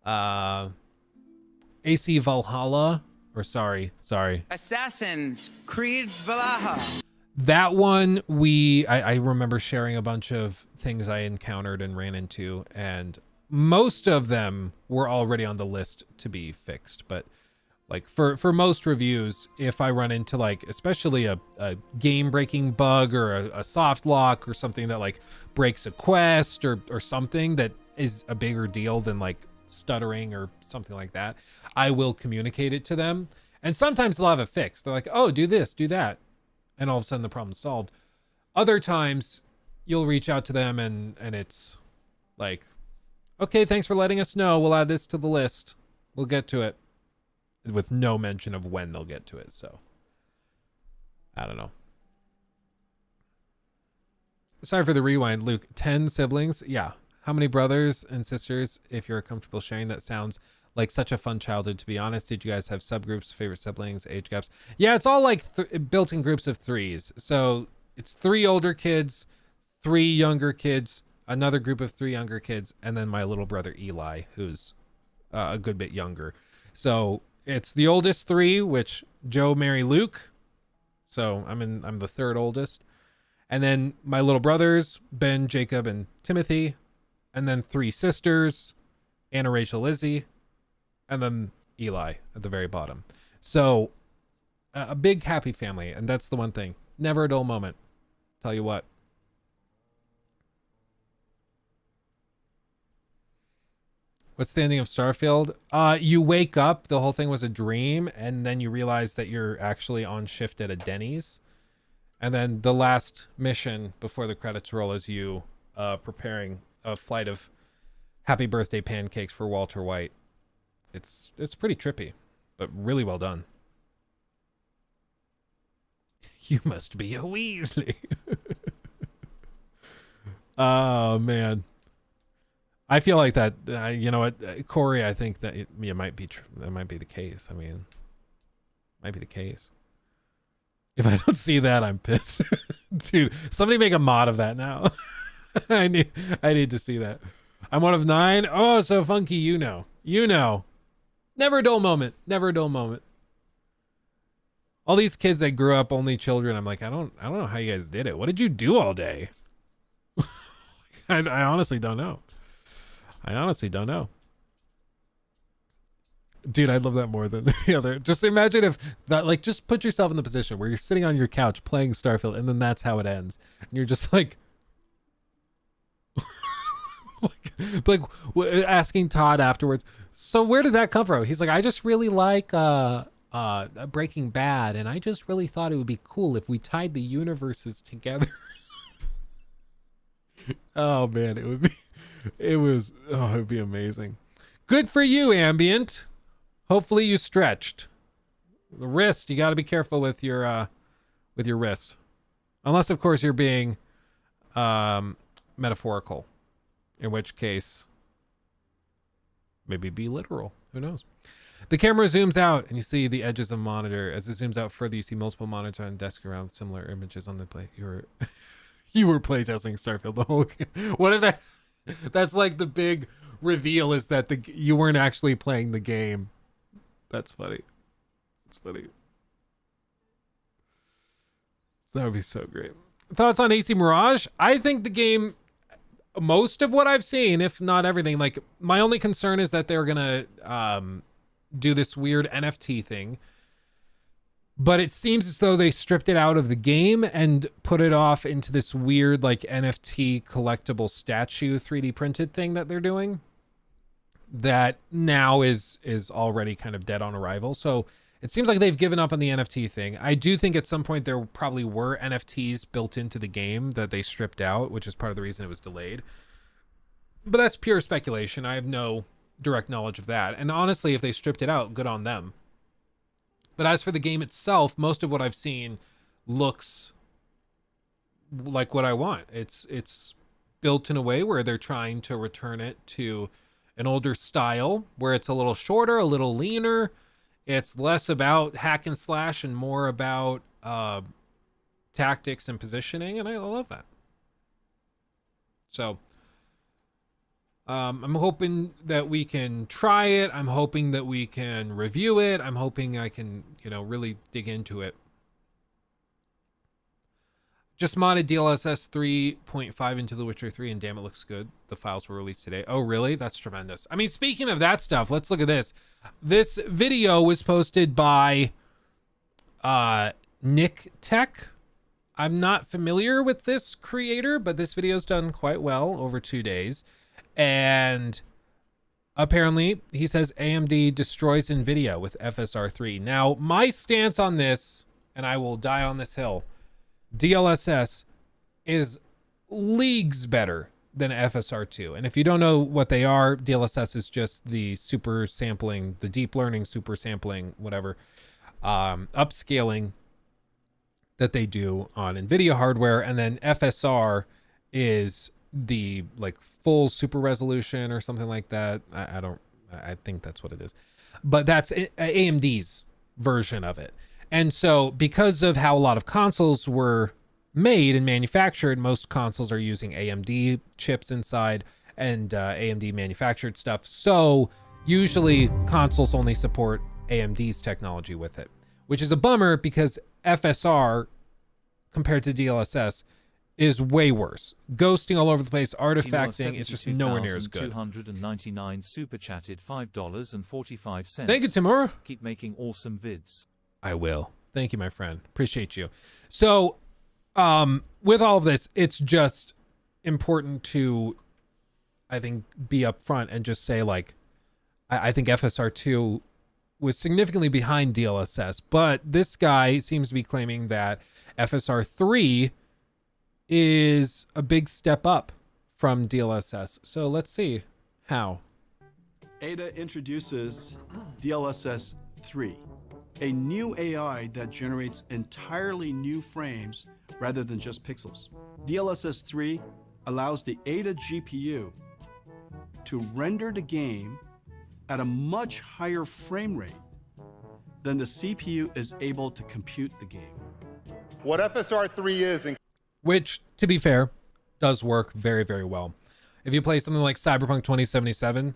Speaker 3: AC Valhalla, or sorry.
Speaker 4: Assassin's Creed Valhalla.
Speaker 3: That one, I remember sharing a bunch of things I encountered and ran into, and most of them were already on the list to be fixed. But like for most reviews, if I run into like, especially a game breaking bug or a soft lock or something that like breaks a quest or something that is a bigger deal than like stuttering or something like that, I will communicate it to them. And sometimes they'll have a fix. They're like, oh, do this, do that. And all of a sudden the problem's solved. Other times you'll reach out to them and it's like, okay, thanks for letting us know. We'll add this to the list. We'll get to it, with no mention of when they'll get to it. So I don't know. Sorry for the rewind, Luke. 10 siblings. Yeah. How many brothers and sisters, if you're comfortable sharing? That sounds like such a fun childhood, to be honest. Did you guys have subgroups, favorite siblings, age gaps? Yeah, it's all like built-in groups of threes. So it's 3 older kids, 3 younger kids, another group of 3 younger kids, and then my little brother Eli, who's a good bit younger. So it's the oldest 3, which Joe, Mary, Luke. So I'm the 3rd oldest. And then my little brothers, Ben, Jacob, and Timothy. And then 3 sisters, Anna, Rachel, Lizzie. And then Eli at the very bottom. So a big happy family. And that's the one thing. Never a dull moment. Tell you what. What's the ending of Starfield? You wake up, the whole thing was a dream, and then you realize that you're actually on shift at a Denny's. And then the last mission before the credits roll is you preparing a flight of happy birthday pancakes for Walter White. It's pretty trippy, but really well done. You must be a Weasley. Oh, man. I feel like that, you know what, Corey, I think that it might be that might be the case. I mean, might be the case. If I don't see that, I'm pissed. Dude, somebody make a mod of that now. I need to see that. I'm one of 9. Oh, so funky, you know. Never a dull moment. Never a dull moment. All these kids that grew up only children, I'm like, I don't know how you guys did it. What did you do all day? I honestly don't know. Dude, I love that more than the other. Just imagine if that, like, just put yourself in the position where you're sitting on your couch playing Starfield and then that's how it ends. And you're just like, like asking Todd afterwards, so where did that come from? He's like, I just really like Breaking Bad, and I just really thought it would be cool if we tied the universes together. Oh man, it would be amazing. Good for you, Ambient. Hopefully you stretched. The wrist, you got to be careful with your wrist. Unless of course you're being metaphorical. In which case maybe be literal. Who knows? The camera zooms out and you see the edges of the monitor. As it zooms out further, you see multiple monitors on desk around similar images on the play. You were playtesting Starfield the whole game. What if that's like the big reveal is that you weren't actually playing the game. That's funny. It's funny. That would be so great. Thoughts on AC Mirage? I think the game, most of what I've seen, if not everything, like my only concern is that they're gonna do this weird NFT thing. But it seems as though they stripped it out of the game and put it off into this weird like NFT collectible statue 3D printed thing that they're doing. That now is already kind of dead on arrival. So it seems like they've given up on the NFT thing. I do think at some point there probably were NFTs built into the game that they stripped out, which is part of the reason it was delayed. But that's pure speculation. I have no direct knowledge of that. And honestly, if they stripped it out, good on them. But as for the game itself, most of what I've seen looks like what I want. It's built in a way where they're trying to return it to an older style, where it's a little shorter, a little leaner. It's less about hack and slash and more about tactics and positioning, and I love that. So I'm hoping that we can try it. I'm hoping that we can review it. I'm hoping I can, really dig into it. Just modded DLSS 3.5 into The Witcher 3, and damn, it looks good. The files were released today. Oh, really? That's tremendous. I mean, speaking of that stuff, let's look at this. This video was posted by Nick Tech. I'm not familiar with this creator, but this video's done quite well over 2 days. And apparently he says AMD destroys Nvidia with FSR3. Now, my stance on this, and I will die on this hill, DLSS is leagues better than FSR2. And if you don't know what they are, DLSS is just the super sampling, the deep learning super sampling, whatever, upscaling that they do on Nvidia hardware. And then FSR is the like full super resolution or something like that. I think that's what it is, but that's AMD's version of it. And so because of how a lot of consoles were made and manufactured, most consoles are using AMD chips inside and AMD manufactured stuff. So usually consoles only support AMD's technology with it, which is a bummer because FSR compared to DLSS is way worse. Ghosting all over the place,
Speaker 2: Timor
Speaker 3: artifacting, it's just nowhere near as good.
Speaker 2: 299 super chatted $5.45.
Speaker 3: Thank you, Timur.
Speaker 2: Keep making awesome vids.
Speaker 3: I will. Thank you, my friend. Appreciate you. So, with all of this, it's just important to, I think, be upfront and just say, like, I think FSR2 was significantly behind DLSS, but this guy seems to be claiming that FSR3 is a big step up from DLSS. So let's see how.
Speaker 5: Ada introduces DLSS 3, a new AI that generates entirely new frames rather than just pixels. DLSS 3 allows the Ada GPU to render the game at a much higher frame rate than the CPU is able to compute the game.
Speaker 6: What FSR 3 is,
Speaker 3: Which, to be fair, does work very, very well. If you play something like Cyberpunk 2077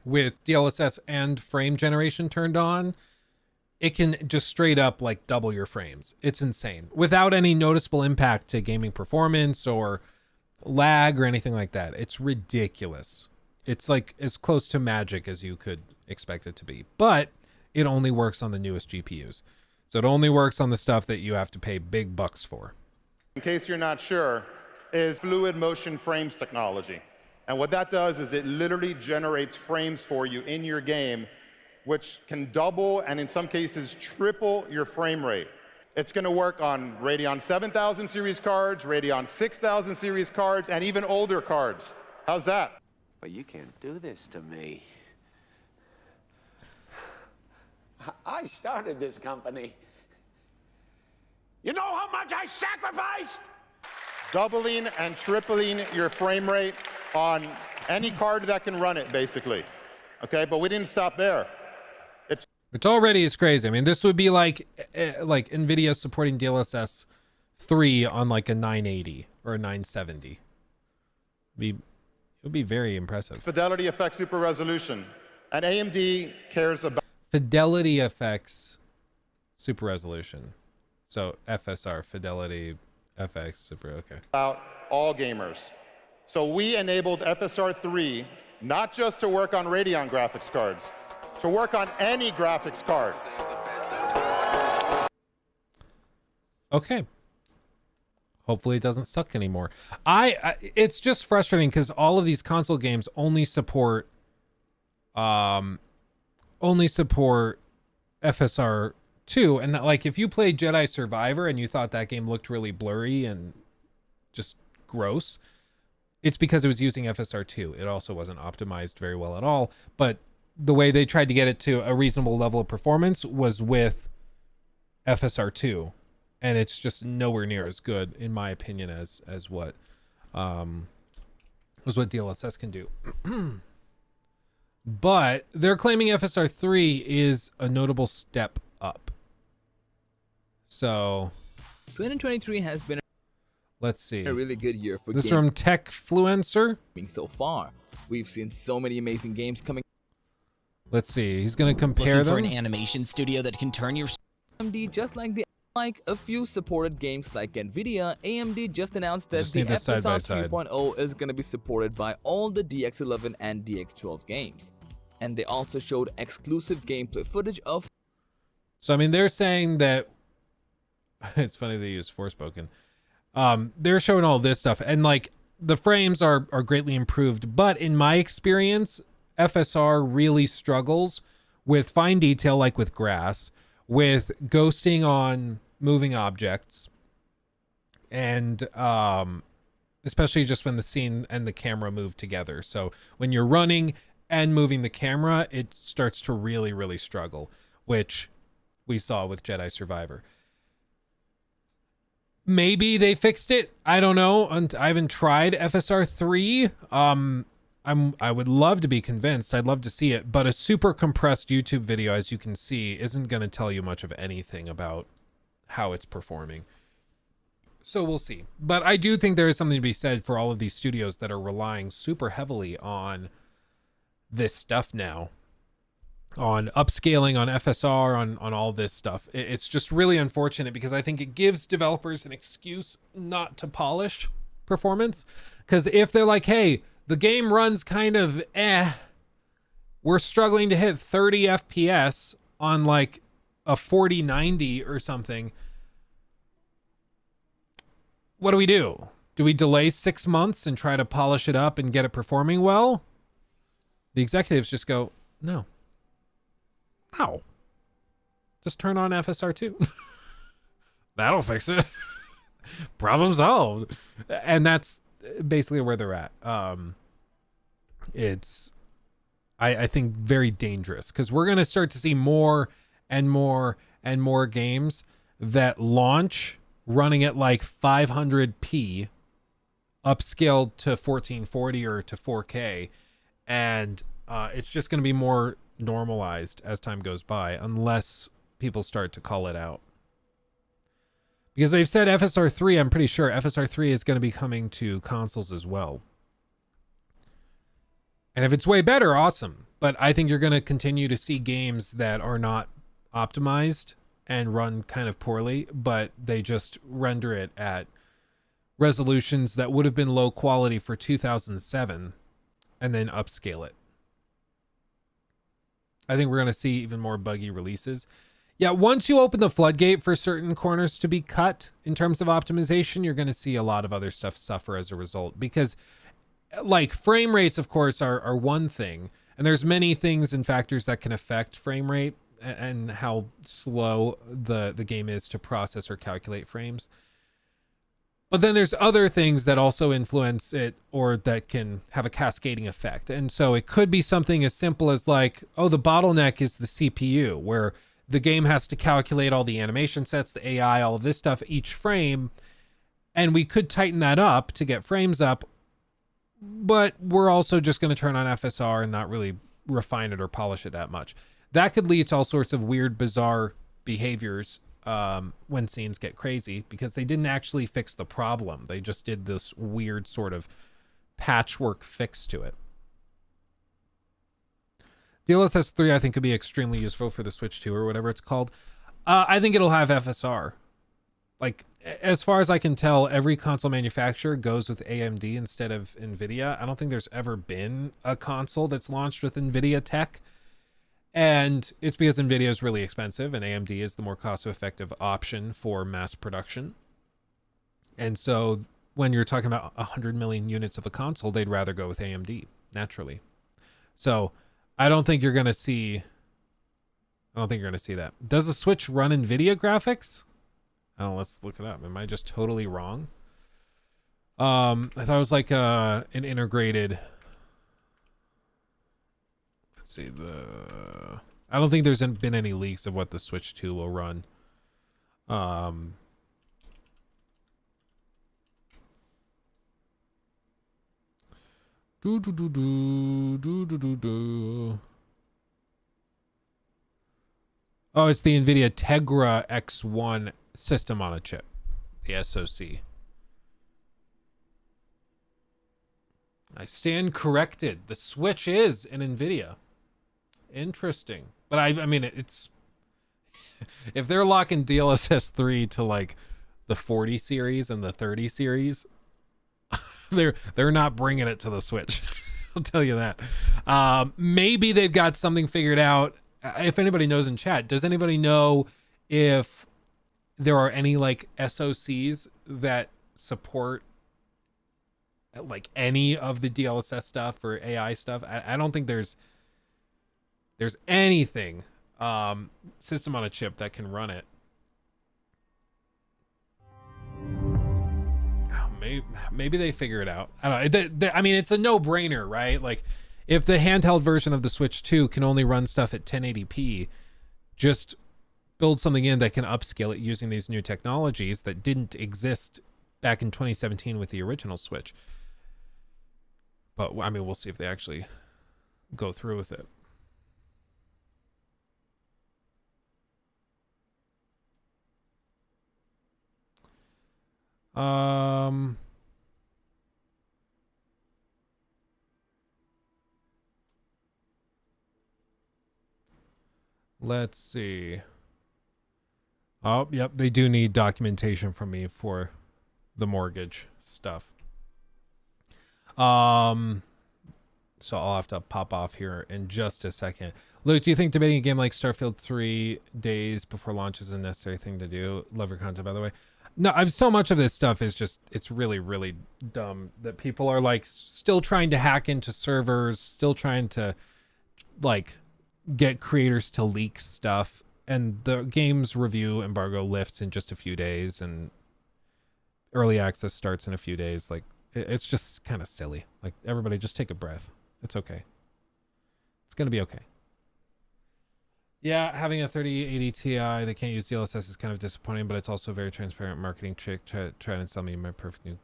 Speaker 3: with DLSS and frame generation turned on, it can just straight up like double your frames. It's insane without any noticeable impact to gaming performance or lag or anything like that. It's ridiculous. It's like as close to magic as you could expect it to be, but it only works on the newest GPUs. So it only works on the stuff that you have to pay big bucks for.
Speaker 6: in case you're not sure, is fluid motion frames technology. And what that does is it literally generates frames for you in your game, which can double and in some cases triple your frame rate. It's going to work on Radeon 7000 series cards, Radeon 6000 series cards, and even older cards. How's that?
Speaker 7: But you can't do this to me. I started this company. You know how much I sacrificed?
Speaker 6: Doubling and tripling your frame rate on any card that can run it, basically. Okay, but we didn't stop there.
Speaker 3: Which already is crazy. I mean, this would be like Nvidia supporting DLSS 3 on like a 980 or a 970. It would be very impressive.
Speaker 6: Fidelity effect super resolution. And AMD cares about
Speaker 3: Fidelity effects super resolution. So FSR, Fidelity FX super, okay.
Speaker 6: all gamers. So we enabled FSR 3 not just to work on Radeon graphics cards, to work on any graphics card.
Speaker 3: Okay. Hopefully it doesn't suck anymore. It's just frustrating because all of these console games only support FSR 2, and that, like, if you played Jedi Survivor and you thought that game looked really blurry and just gross, it's because it was using FSR 2. It also wasn't optimized very well at all, but the way they tried to get it to a reasonable level of performance was with FSR 2, and it's just nowhere near as good, in my opinion, as what DLSS can do. But they're claiming FSR 3 is a notable step up. So
Speaker 8: 2023 has been
Speaker 3: let's see.
Speaker 8: a really good year for
Speaker 3: This is from Techfluencer.
Speaker 8: gaming so far. We've seen so many amazing games coming.
Speaker 3: Let's see. He's going to compare
Speaker 9: Looking for
Speaker 3: them.
Speaker 9: an animation studio that can turn your
Speaker 8: AMD, just like a few supported games like Nvidia, AMD just announced that
Speaker 3: Just
Speaker 8: the
Speaker 3: need this side by
Speaker 8: FSR
Speaker 3: side.
Speaker 8: 3.0 is going to be supported by all the DX11 and DX12 games. And they also showed exclusive gameplay footage of.
Speaker 3: So, I mean, they're saying that it's funny they use Forspoken. They're showing all this stuff, and like the frames are greatly improved, but in my experience, FSR really struggles with fine detail, like with grass, with ghosting on moving objects, and especially just when the scene and the camera move together. So when you're running and moving the camera, it starts to really, really struggle, which we saw with Jedi Survivor. Maybe they fixed it. I don't know. I haven't tried FSR 3. I would love to be convinced. I'd love to see it, but a super compressed YouTube video, as you can see, isn't going to tell you much of anything about how it's performing. So we'll see. But I do think there is something to be said for all of these studios that are relying super heavily on this stuff now. on upscaling, on FSR, on all this stuff. It's just really unfortunate because I think it gives developers an excuse not to polish performance. Because if they're like, hey, the game runs kind of we're struggling to hit 30 FPS on like a 4090 or something, what do? Do we delay 6 months and try to polish it up and get it performing well? The executives just go, no. Just turn on FSR2. That'll fix it. Problem solved. And that's basically where they're at. It's, I think, very dangerous because we're going to start to see more and more and more games that launch running at like 500p upscaled to 1440 or to 4K. And it's just going to be more normalized as time goes by unless people start to call it out. Because they've said FSR3, I'm pretty sure FSR3 is going to be coming to consoles as well. And if it's way better, awesome. But I think you're going to continue to see games that are not optimized and run kind of poorly, but they just render it at resolutions that would have been low quality for 2007 and then upscale it. I think we're going to see even more buggy releases. Yeah, once you open the floodgate for certain corners to be cut in terms of optimization, you're going to see a lot of other stuff suffer as a result. Because, like, frame rates, of course, are one thing. And there's many things and factors that can affect frame rate and how slow the game is to process or calculate frames. But then there's other things that also influence it or that can have a cascading effect. And so it could be something as simple as like, oh, the bottleneck is the CPU, where the game has to calculate all the animation sets, the AI, all of this stuff, each frame. And we could tighten that up to get frames up. But we're also just going to turn on FSR and not really refine it or polish it that much. That could lead to all sorts of weird, bizarre behaviors when scenes get crazy because they didn't actually fix the problem. They just did this weird sort of patchwork fix to it. DLSS 3, I think, could be extremely useful for the Switch 2 or whatever it's called. I think it'll have FSR. Like, as far as I can tell, every console manufacturer goes with AMD instead of Nvidia. I don't think there's ever been a console that's launched with Nvidia tech. And it's because Nvidia is really expensive and AMD is the more cost-effective option for mass production. And so when you're talking about 100 million units of a console, they'd rather go with AMD, naturally. So I don't think you're going to see that. Does the Switch run Nvidia graphics? Oh, let's look it up. Am I just totally wrong? I thought it was like an integrated... See I don't think there's been any leaks of what the Switch 2 will run. Oh, it's the Nvidia Tegra X1 system on a chip, the SoC. I stand corrected. The Switch is an Nvidia. Interesting. But I mean, it's if they're locking DLSS 3 to like the 40 series and the 30 series, they're not bringing it to the Switch. I'll tell you that. Maybe they've got something figured out. If anybody knows in chat, does anybody know if there are any like SoCs that support like any of the DLSS stuff or AI stuff? I don't think there's anything system on a chip that can run it. Maybe they figure it out. I don't know. I mean, it's a no-brainer, right? Like, if the handheld version of the Switch 2 can only run stuff at 1080p, just build something in that can upscale it using these new technologies that didn't exist back in 2017 with the original Switch. But, I mean, we'll see if they actually go through with it. Let's see. Oh, yep, they do need documentation from me for the mortgage stuff. So I'll have to pop off here in just a second. Luke, do you think debating a game like Starfield 3 days before launch is a necessary thing to do? Love your content, by the way. No, so much of this stuff is just, it's really, really dumb that people are like still trying to hack into servers, still trying to like get creators to leak stuff. And the game's review embargo lifts in just a few days and early access starts in a few days. Like, it's just kind of silly. Like, everybody just take a breath. It's okay. It's going to be okay. Yeah, having a 3080 Ti that can't use DLSS is kind of disappointing, but it's also a very transparent marketing trick. Try and sell me my perfectly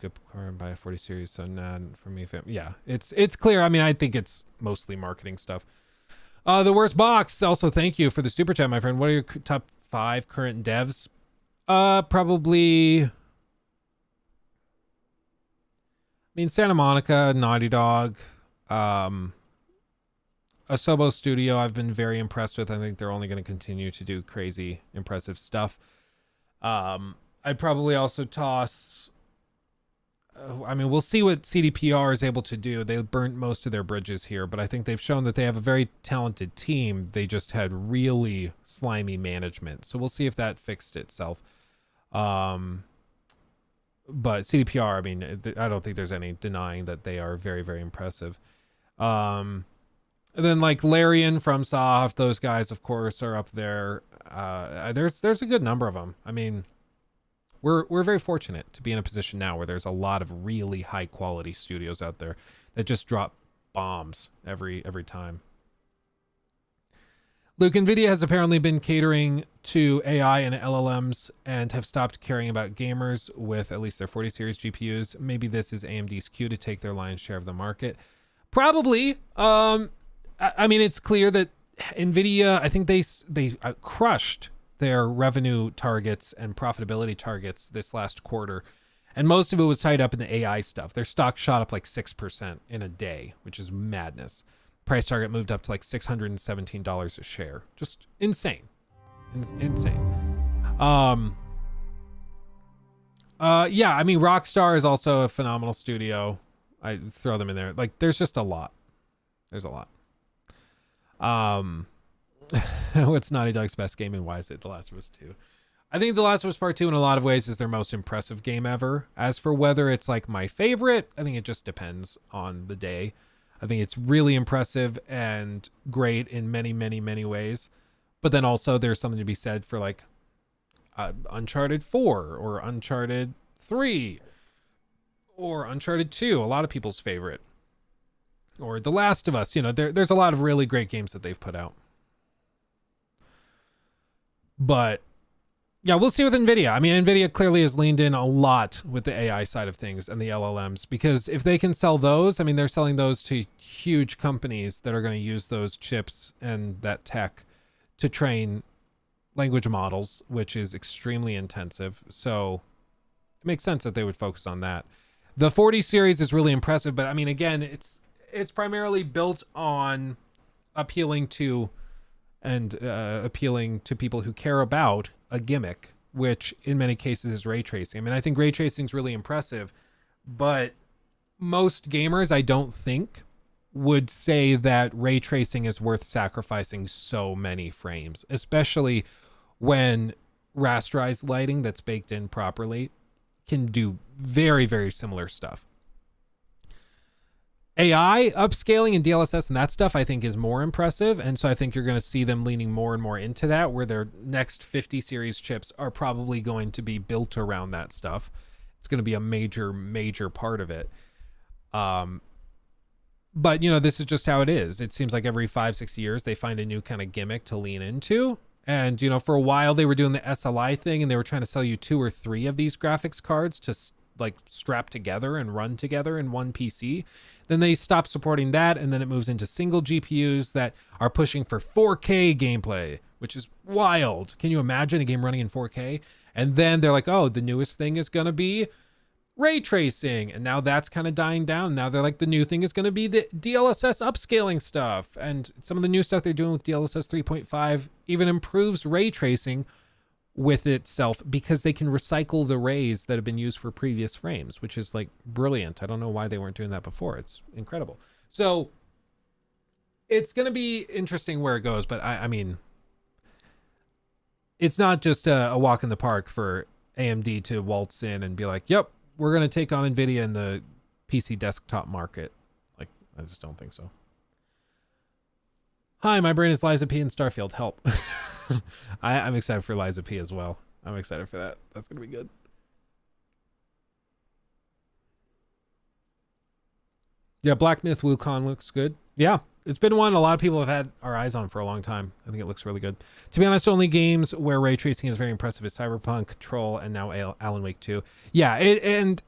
Speaker 3: good car and buy a 40 series. So not for me. Yeah, it's clear. I mean, I think it's mostly marketing stuff. The worst box. Also, thank you for the super chat, my friend. What are your top 5 current devs? Probably. I mean, Santa Monica, Naughty Dog, Asobo Studio, I've been very impressed with. I think they're only going to continue to do crazy, impressive stuff. I'd probably also toss... I mean, we'll see what CDPR is able to do. They burnt most of their bridges here, but I think they've shown that they have a very talented team. They just had really slimy management. So we'll see if that fixed itself. But CDPR, I mean, I don't think there's any denying that they are very, very impressive. And then like Larian from Soft, those guys, of course, are up there. There's a good number of them. I mean, we're very fortunate to be in a position now where there's a lot of really high quality studios out there that just drop bombs every time. Luke, Nvidia has apparently been catering to AI and LLMs and have stopped caring about gamers with at least their 40 series GPUs. Maybe this is AMD's cue to take their lion's share of the market. Probably. I mean, it's clear that Nvidia, I think they crushed their revenue targets and profitability targets this last quarter. And most of it was tied up in the AI stuff. Their stock shot up like 6% in a day, which is madness. Price target moved up to like $617 a share. Just insane. Insane. Yeah, I mean, Rockstar is also a phenomenal studio. I throw them in there. Like, there's just a lot. There's a lot. What's Naughty Dog's best game and why is it The Last of Us 2? I think The Last of Us Part 2 in a lot of ways is their most impressive game ever. As for whether it's like my favorite, I think it just depends on the day. I think it's really impressive and great in many, many, many ways. But then also there's something to be said for like Uncharted 4 or Uncharted 3 or Uncharted 2, a lot of people's favorite. Or The Last of Us, you know, there's a lot of really great games that they've put out. But yeah, we'll see with Nvidia. I mean, Nvidia clearly has leaned in a lot with the AI side of things and the LLMs, because if they can sell those, I mean, they're selling those to huge companies that are going to use those chips and that tech to train language models, which is extremely intensive. So it makes sense that they would focus on that. The 40 series is really impressive, but I mean, again, it's primarily built on appealing to people who care about a gimmick, which in many cases is ray tracing. I mean, I think ray tracing is really impressive, but most gamers, I don't think, would say that ray tracing is worth sacrificing so many frames, especially when rasterized lighting that's baked in properly can do very, very similar stuff. AI upscaling and DLSS and that stuff I think is more impressive, and so I think you're going to see them leaning more and more into that, where their next 50 series chips are probably going to be built around that stuff. It's going to be a major part of it. But you know, this is just how it is. It seems like every 5-6 years they find a new kind of gimmick to lean into. And you know, for a while they were doing the SLI thing and they were trying to sell you 2 or 3 of these graphics cards to like strap together and run together in one PC. Then they stop supporting that, and then it moves into single GPUs that are pushing for 4K gameplay, which is wild. Can you imagine a game running in 4K? And then they're like, oh, the newest thing is going to be ray tracing, and now that's kind of dying down. Now they're like, the new thing is going to be the DLSS upscaling stuff, and some of the new stuff they're doing with DLSS 3.5 even improves ray tracing with itself because they can recycle the rays that have been used for previous frames, which is like brilliant. I don't know why they weren't doing that before. It's incredible. So it's going to be interesting where it goes, but I mean, it's not just a walk in the park for AMD to waltz in and be like, yep, we're going to take on Nvidia in the PC desktop market. Like, I just don't think so. Hi, my brain is Liza P in Starfield. Help. I'm excited for Liza P as well. I'm excited for that. That's going to be good. Yeah, Black Myth Wukong looks good. Yeah, it's been one a lot of people have had our eyes on for a long time. I think it looks really good. To be honest, only games where ray tracing is very impressive is Cyberpunk, Control, and now Alan Wake 2. Yeah, and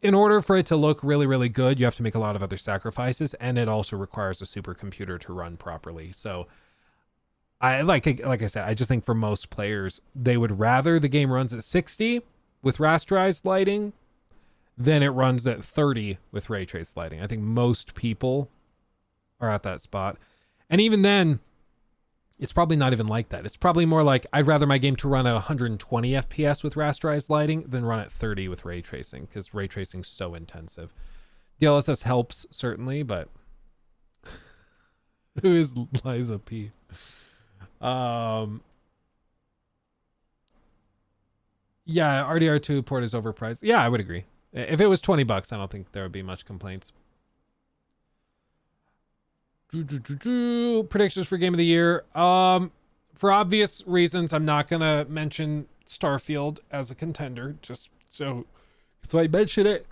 Speaker 3: in order for it to look really, really good, you have to make a lot of other sacrifices, and it also requires a supercomputer to run properly. So I like I said, I just think for most players, they would rather the game runs at 60 with rasterized lighting than it runs at 30 with ray trace lighting. I think most people are at that spot. And even then, it's probably not even like that. It's probably more like, I'd rather my game to run at 120 FPS with rasterized lighting than run at 30 with ray tracing, because ray tracing is so intensive. DLSS helps, certainly, but who is Liza P? Yeah, RDR2 port is overpriced. Yeah, I would agree. If it was $20, I don't think there would be much complaints. Predictions for Game of the Year. For obvious reasons, I'm not going to mention Starfield as a contender, just so I mention it.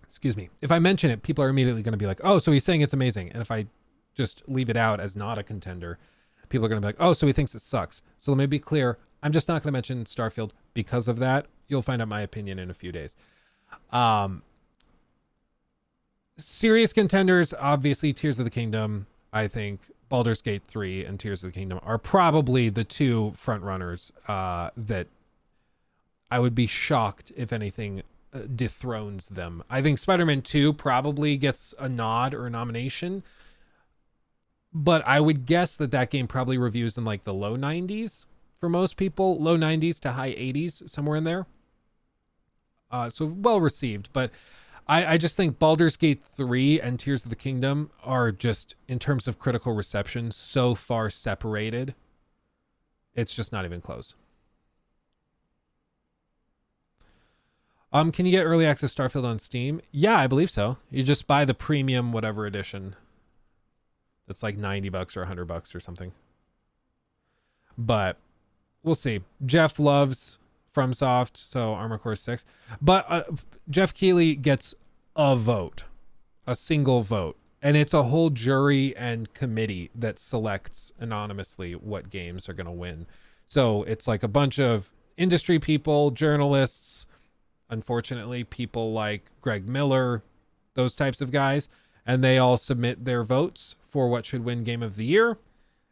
Speaker 3: Excuse me. If I mention it, people are immediately going to be like, oh, so he's saying it's amazing. And if I just leave it out as not a contender, people are going to be like, oh, so he thinks it sucks. So let me be clear. I'm just not going to mention Starfield because of that. You'll find out my opinion in a few days. Serious contenders, obviously Tears of the Kingdom. I think Baldur's Gate 3 and Tears of the Kingdom are probably the two front runners that I would be shocked if anything dethrones them. I think Spider-Man 2 probably gets a nod or a nomination, but I would guess that game probably reviews in like the low 90s for most people, low 90s to high 80s, somewhere in there. So well received, but I just think Baldur's Gate 3 and Tears of the Kingdom are just, in terms of critical reception, so far separated. It's just not even close. Can you get early access Starfield on Steam? Yeah, I believe so. You just buy the premium whatever edition. That's like $90 or $100 or something. But we'll see. Jeff loves FromSoft, so Armor Core 6. But Jeff Keighley gets a vote, a single vote. And it's a whole jury and committee that selects anonymously what games are going to win. So it's like a bunch of industry people, journalists, unfortunately, people like Greg Miller, those types of guys. And they all submit their votes for what should win Game of the Year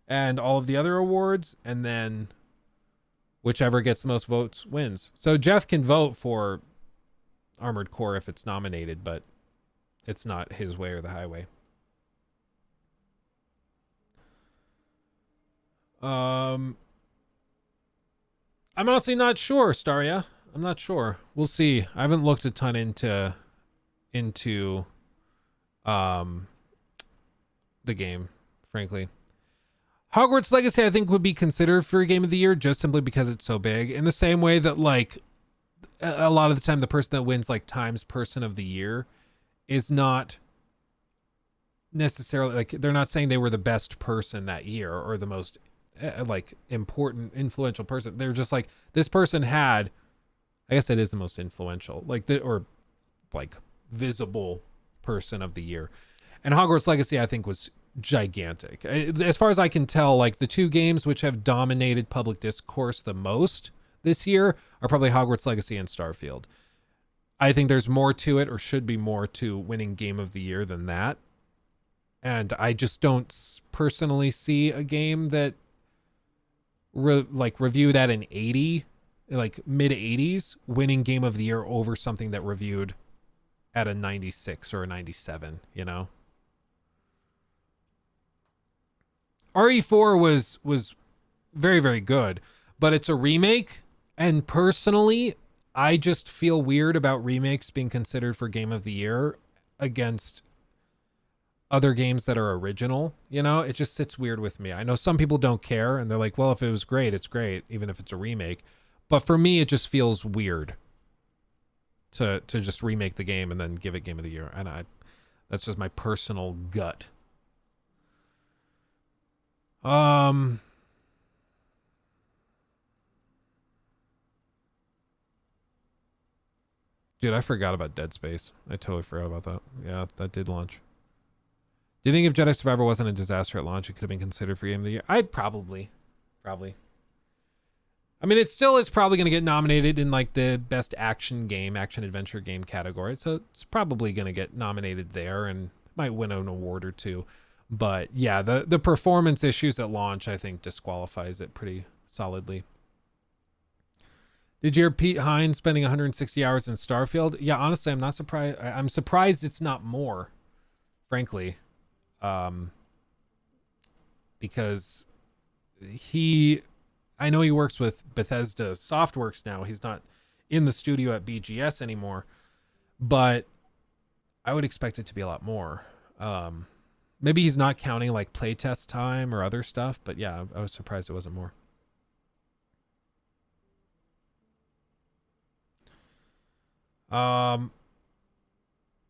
Speaker 3: and all of the other awards. And then whichever gets the most votes wins. So Jeff can vote for Armored Core if it's nominated, but it's not his way or the highway. I'm honestly not sure, Staria. I'm not sure. We'll see. I haven't looked a ton into the game, frankly. Hogwarts Legacy, I think, would be considered for Game of the Year just simply because it's so big. In the same way that, like, a lot of the time the person that wins, like, Times Person of the Year is not necessarily, like, they're not saying they were the best person that year or the most, like, important, influential person. They're just like, this person had, I guess it is the most influential, like, or, like, visible person of the year. And Hogwarts Legacy, I think, was gigantic. As far as I can tell, like, the two games which have dominated public discourse the most this year are probably Hogwarts Legacy and Starfield. I think there's more to it, or should be more to winning Game of the Year than that. And I just don't personally see a game that reviewed at an 80 like mid 80s winning game of the year over something that reviewed at a 96 or a 97, you know? RE4 was very, very good, but it's a remake, and personally, I just feel weird about remakes being considered for game of the year against other games that are original, you know? It just sits weird with me. I know some people don't care, and they're like, well, if it was great, it's great, even if it's a remake. But for me, it just feels weird to just remake the game and then give it game of the year. And that's just my personal gut. Dude, I forgot about Dead Space. I totally forgot about that. Yeah, that did launch. Do you think if Jedi Survivor wasn't a disaster at launch, it could have been considered for game of the year? I'd probably. I mean, it still is probably going to get nominated in like the best action adventure game category. So it's probably going to get nominated there and might win an award or two. But yeah, the performance issues at launch, I think, disqualifies it pretty solidly. Did you hear Pete Hines spending 160 hours in Starfield? Yeah, honestly, I'm not surprised. I'm surprised it's not more, frankly. Because I know he works with Bethesda Softworks now. He's not in the studio at BGS anymore, but I would expect it to be a lot more. Maybe he's not counting like playtest time or other stuff, but yeah, I was surprised it wasn't more.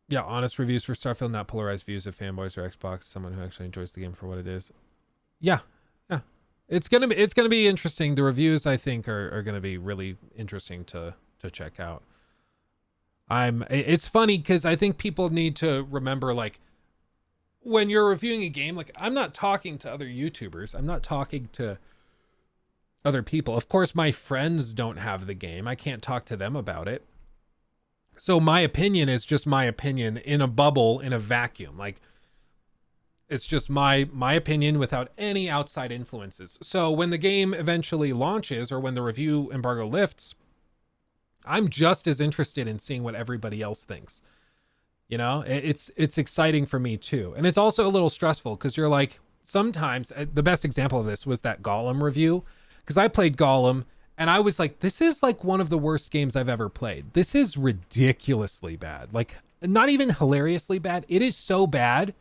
Speaker 3: Yeah, honest reviews for Starfield, not polarized views of fanboys or Xbox, someone who actually enjoys the game for what it is. Yeah. It's gonna be interesting. The reviews, I think, are gonna be really interesting to check out. It's funny because I think people need to remember, like, when you're reviewing a game, like, I'm not talking to other YouTubers. I'm not talking to other people. Of course, my friends don't have the game. I can't talk to them about it. So my opinion is just my opinion in a bubble, in a vacuum. Like, it's just my opinion without any outside influences. So when the game eventually launches or when the review embargo lifts, I'm just as interested in seeing what everybody else thinks. You know, it's exciting for me too. And it's also a little stressful because you're like, sometimes the best example of this was that Gollum review, because I played Gollum and I was like, this is like one of the worst games I've ever played. This is ridiculously bad. Like, not even hilariously bad. It is so bad.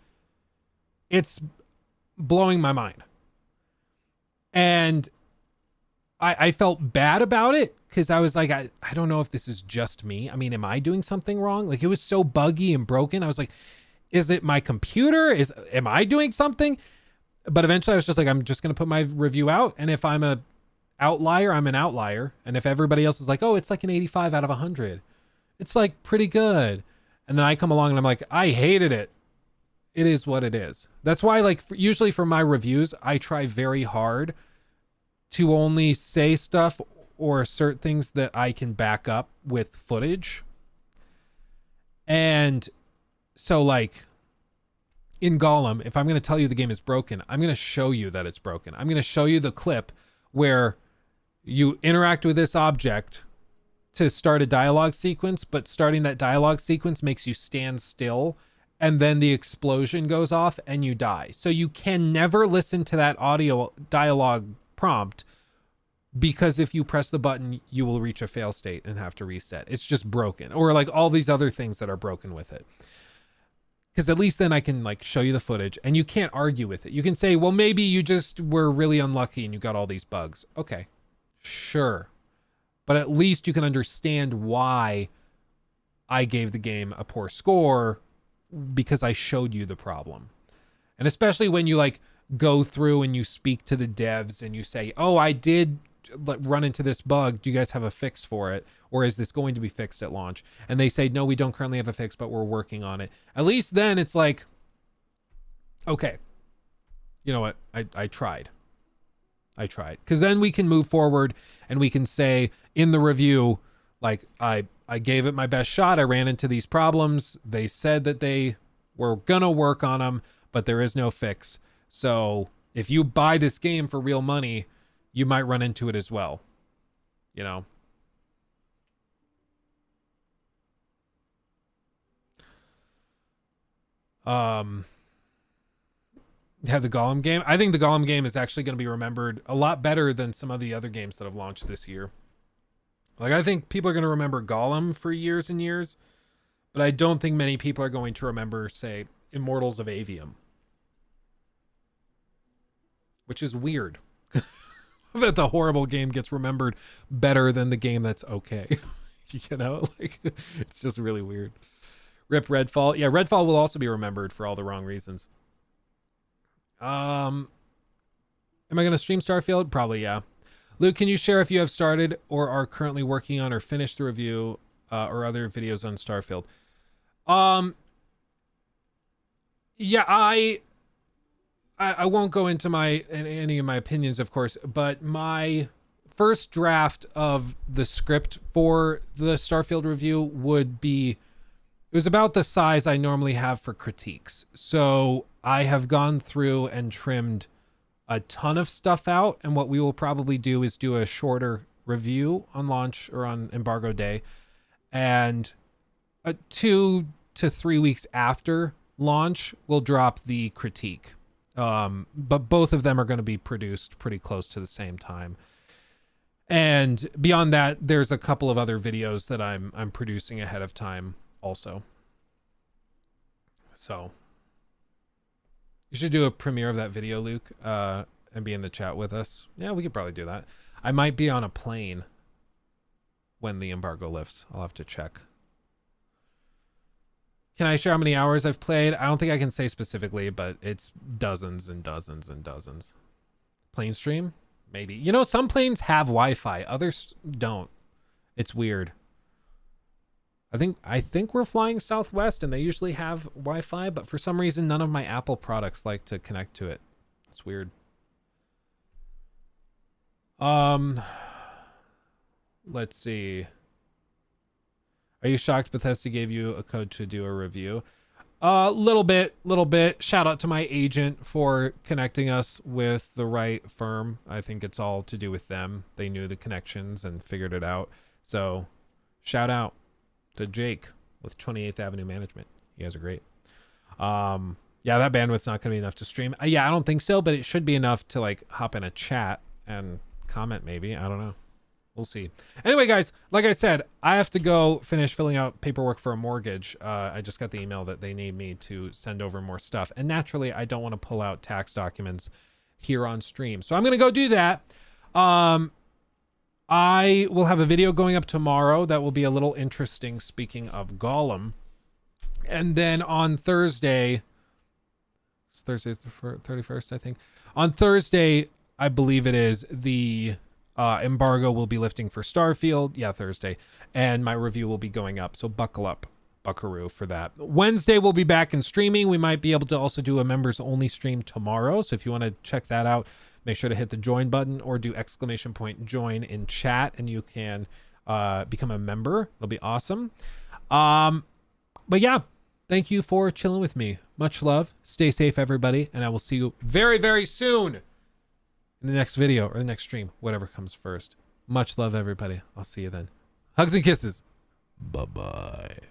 Speaker 3: It's blowing my mind. And I felt bad about it because I was like, I don't know if this is just me. I mean, am I doing something wrong? Like, it was so buggy and broken. I was like, is it my computer? Am I doing something? But eventually I was just like, I'm just going to put my review out. And if I'm an outlier, I'm an outlier. And if everybody else is like, oh, it's like an 85 out of 100, it's like pretty good. And then I come along and I'm like, I hated it. It is what it is. That's why, like, usually for my reviews, I try very hard to only say stuff or assert things that I can back up with footage. And so, like, in Gollum, if I'm going to tell you the game is broken, I'm going to show you that it's broken. I'm going to show you the clip where you interact with this object to start a dialogue sequence, but starting that dialogue sequence makes you stand still, and then the explosion goes off and you die. So you can never listen to that audio dialogue prompt, because if you press the button, you will reach a fail state and have to reset. It's just broken. Or like all these other things that are broken with it. Because at least then I can like show you the footage and you can't argue with it. You can say, well, maybe you just were really unlucky and you got all these bugs. Okay, sure. But at least you can understand why I gave the game a poor score, because I showed you the problem. And especially when you like go through and you speak to the devs and you say, oh, I did run into this bug. Do you guys have a fix for it? Or is this going to be fixed at launch? And they say, no, we don't currently have a fix, but we're working on it. At least then it's like, okay, you know what? I tried. Because then we can move forward and we can say in the review, like, I gave it my best shot. I ran into these problems. They said that they were going to work on them, but there is no fix. So if you buy this game for real money, you might run into it as well. You know, Yeah, the Gollum game. I think the Gollum game is actually going to be remembered a lot better than some of the other games that have launched this year. Like, I think people are going to remember Gollum for years and years, but I don't think many people are going to remember, say, Immortals of Avium. Which is weird. That the horrible game gets remembered better than the game that's okay. You know, like, it's just really weird. Rip Redfall. Yeah, Redfall will also be remembered for all the wrong reasons. Am I going to stream Starfield? Probably, yeah. Luke, can you share if you have started or are currently working on or finished the review or other videos on Starfield? Yeah, I won't go into any of my opinions, of course, but my first draft of the script for the Starfield review would be, it was about the size I normally have for critiques. So I have gone through and trimmed a ton of stuff out, and what we will probably do is do a shorter review on launch or on embargo day, and 2 to 3 weeks after launch we'll drop the critique. But both of them are going to be produced pretty close to the same time. And beyond that, there's a couple of other videos that I'm producing ahead of time also. So you should do a premiere of that video, Luke, and be in the chat with us. Yeah, we could probably do that. I might be on a plane when the embargo lifts. I'll have to check. Can I share how many hours I've played? I don't think I can say specifically, but it's dozens and dozens and dozens. Plane stream? Maybe. You know, some planes have Wi-Fi. Others don't. It's weird. I think we're flying Southwest and they usually have Wi-Fi, but for some reason none of my Apple products like to connect to it. It's weird. Let's see. Are you shocked Bethesda gave you a code to do a review? Little bit. Shout out to my agent for connecting us with the right firm. I think it's all to do with them. They knew the connections and figured it out. So shout out to Jake with 28th Avenue Management. You guys are great. Yeah, that bandwidth's not going to be enough to stream. Yeah, I don't think so, but it should be enough to like hop in a chat and comment maybe. I don't know. We'll see. Anyway, guys, like I said, I have to go finish filling out paperwork for a mortgage. I just got the email that they need me to send over more stuff. And naturally, I don't want to pull out tax documents here on stream. So I'm going to go do that. I will have a video going up tomorrow that will be a little interesting, speaking of Gollum. And then on Thursday, it's Thursday the 31st, I think. On Thursday, I believe it is, the embargo will be lifting for Starfield. Yeah, Thursday. And my review will be going up. So buckle up, buckaroo, for that. Wednesday, we'll be back in streaming. We might be able to also do a members-only stream tomorrow. So if you want to check that out, make sure to hit the join button or do !join in chat and you can become a member. It'll be awesome. But yeah, thank you for chilling with me. Much love. Stay safe, everybody. And I will see you very, very soon in the next video or the next stream, whatever comes first. Much love, everybody. I'll see you then. Hugs and kisses. Bye-bye.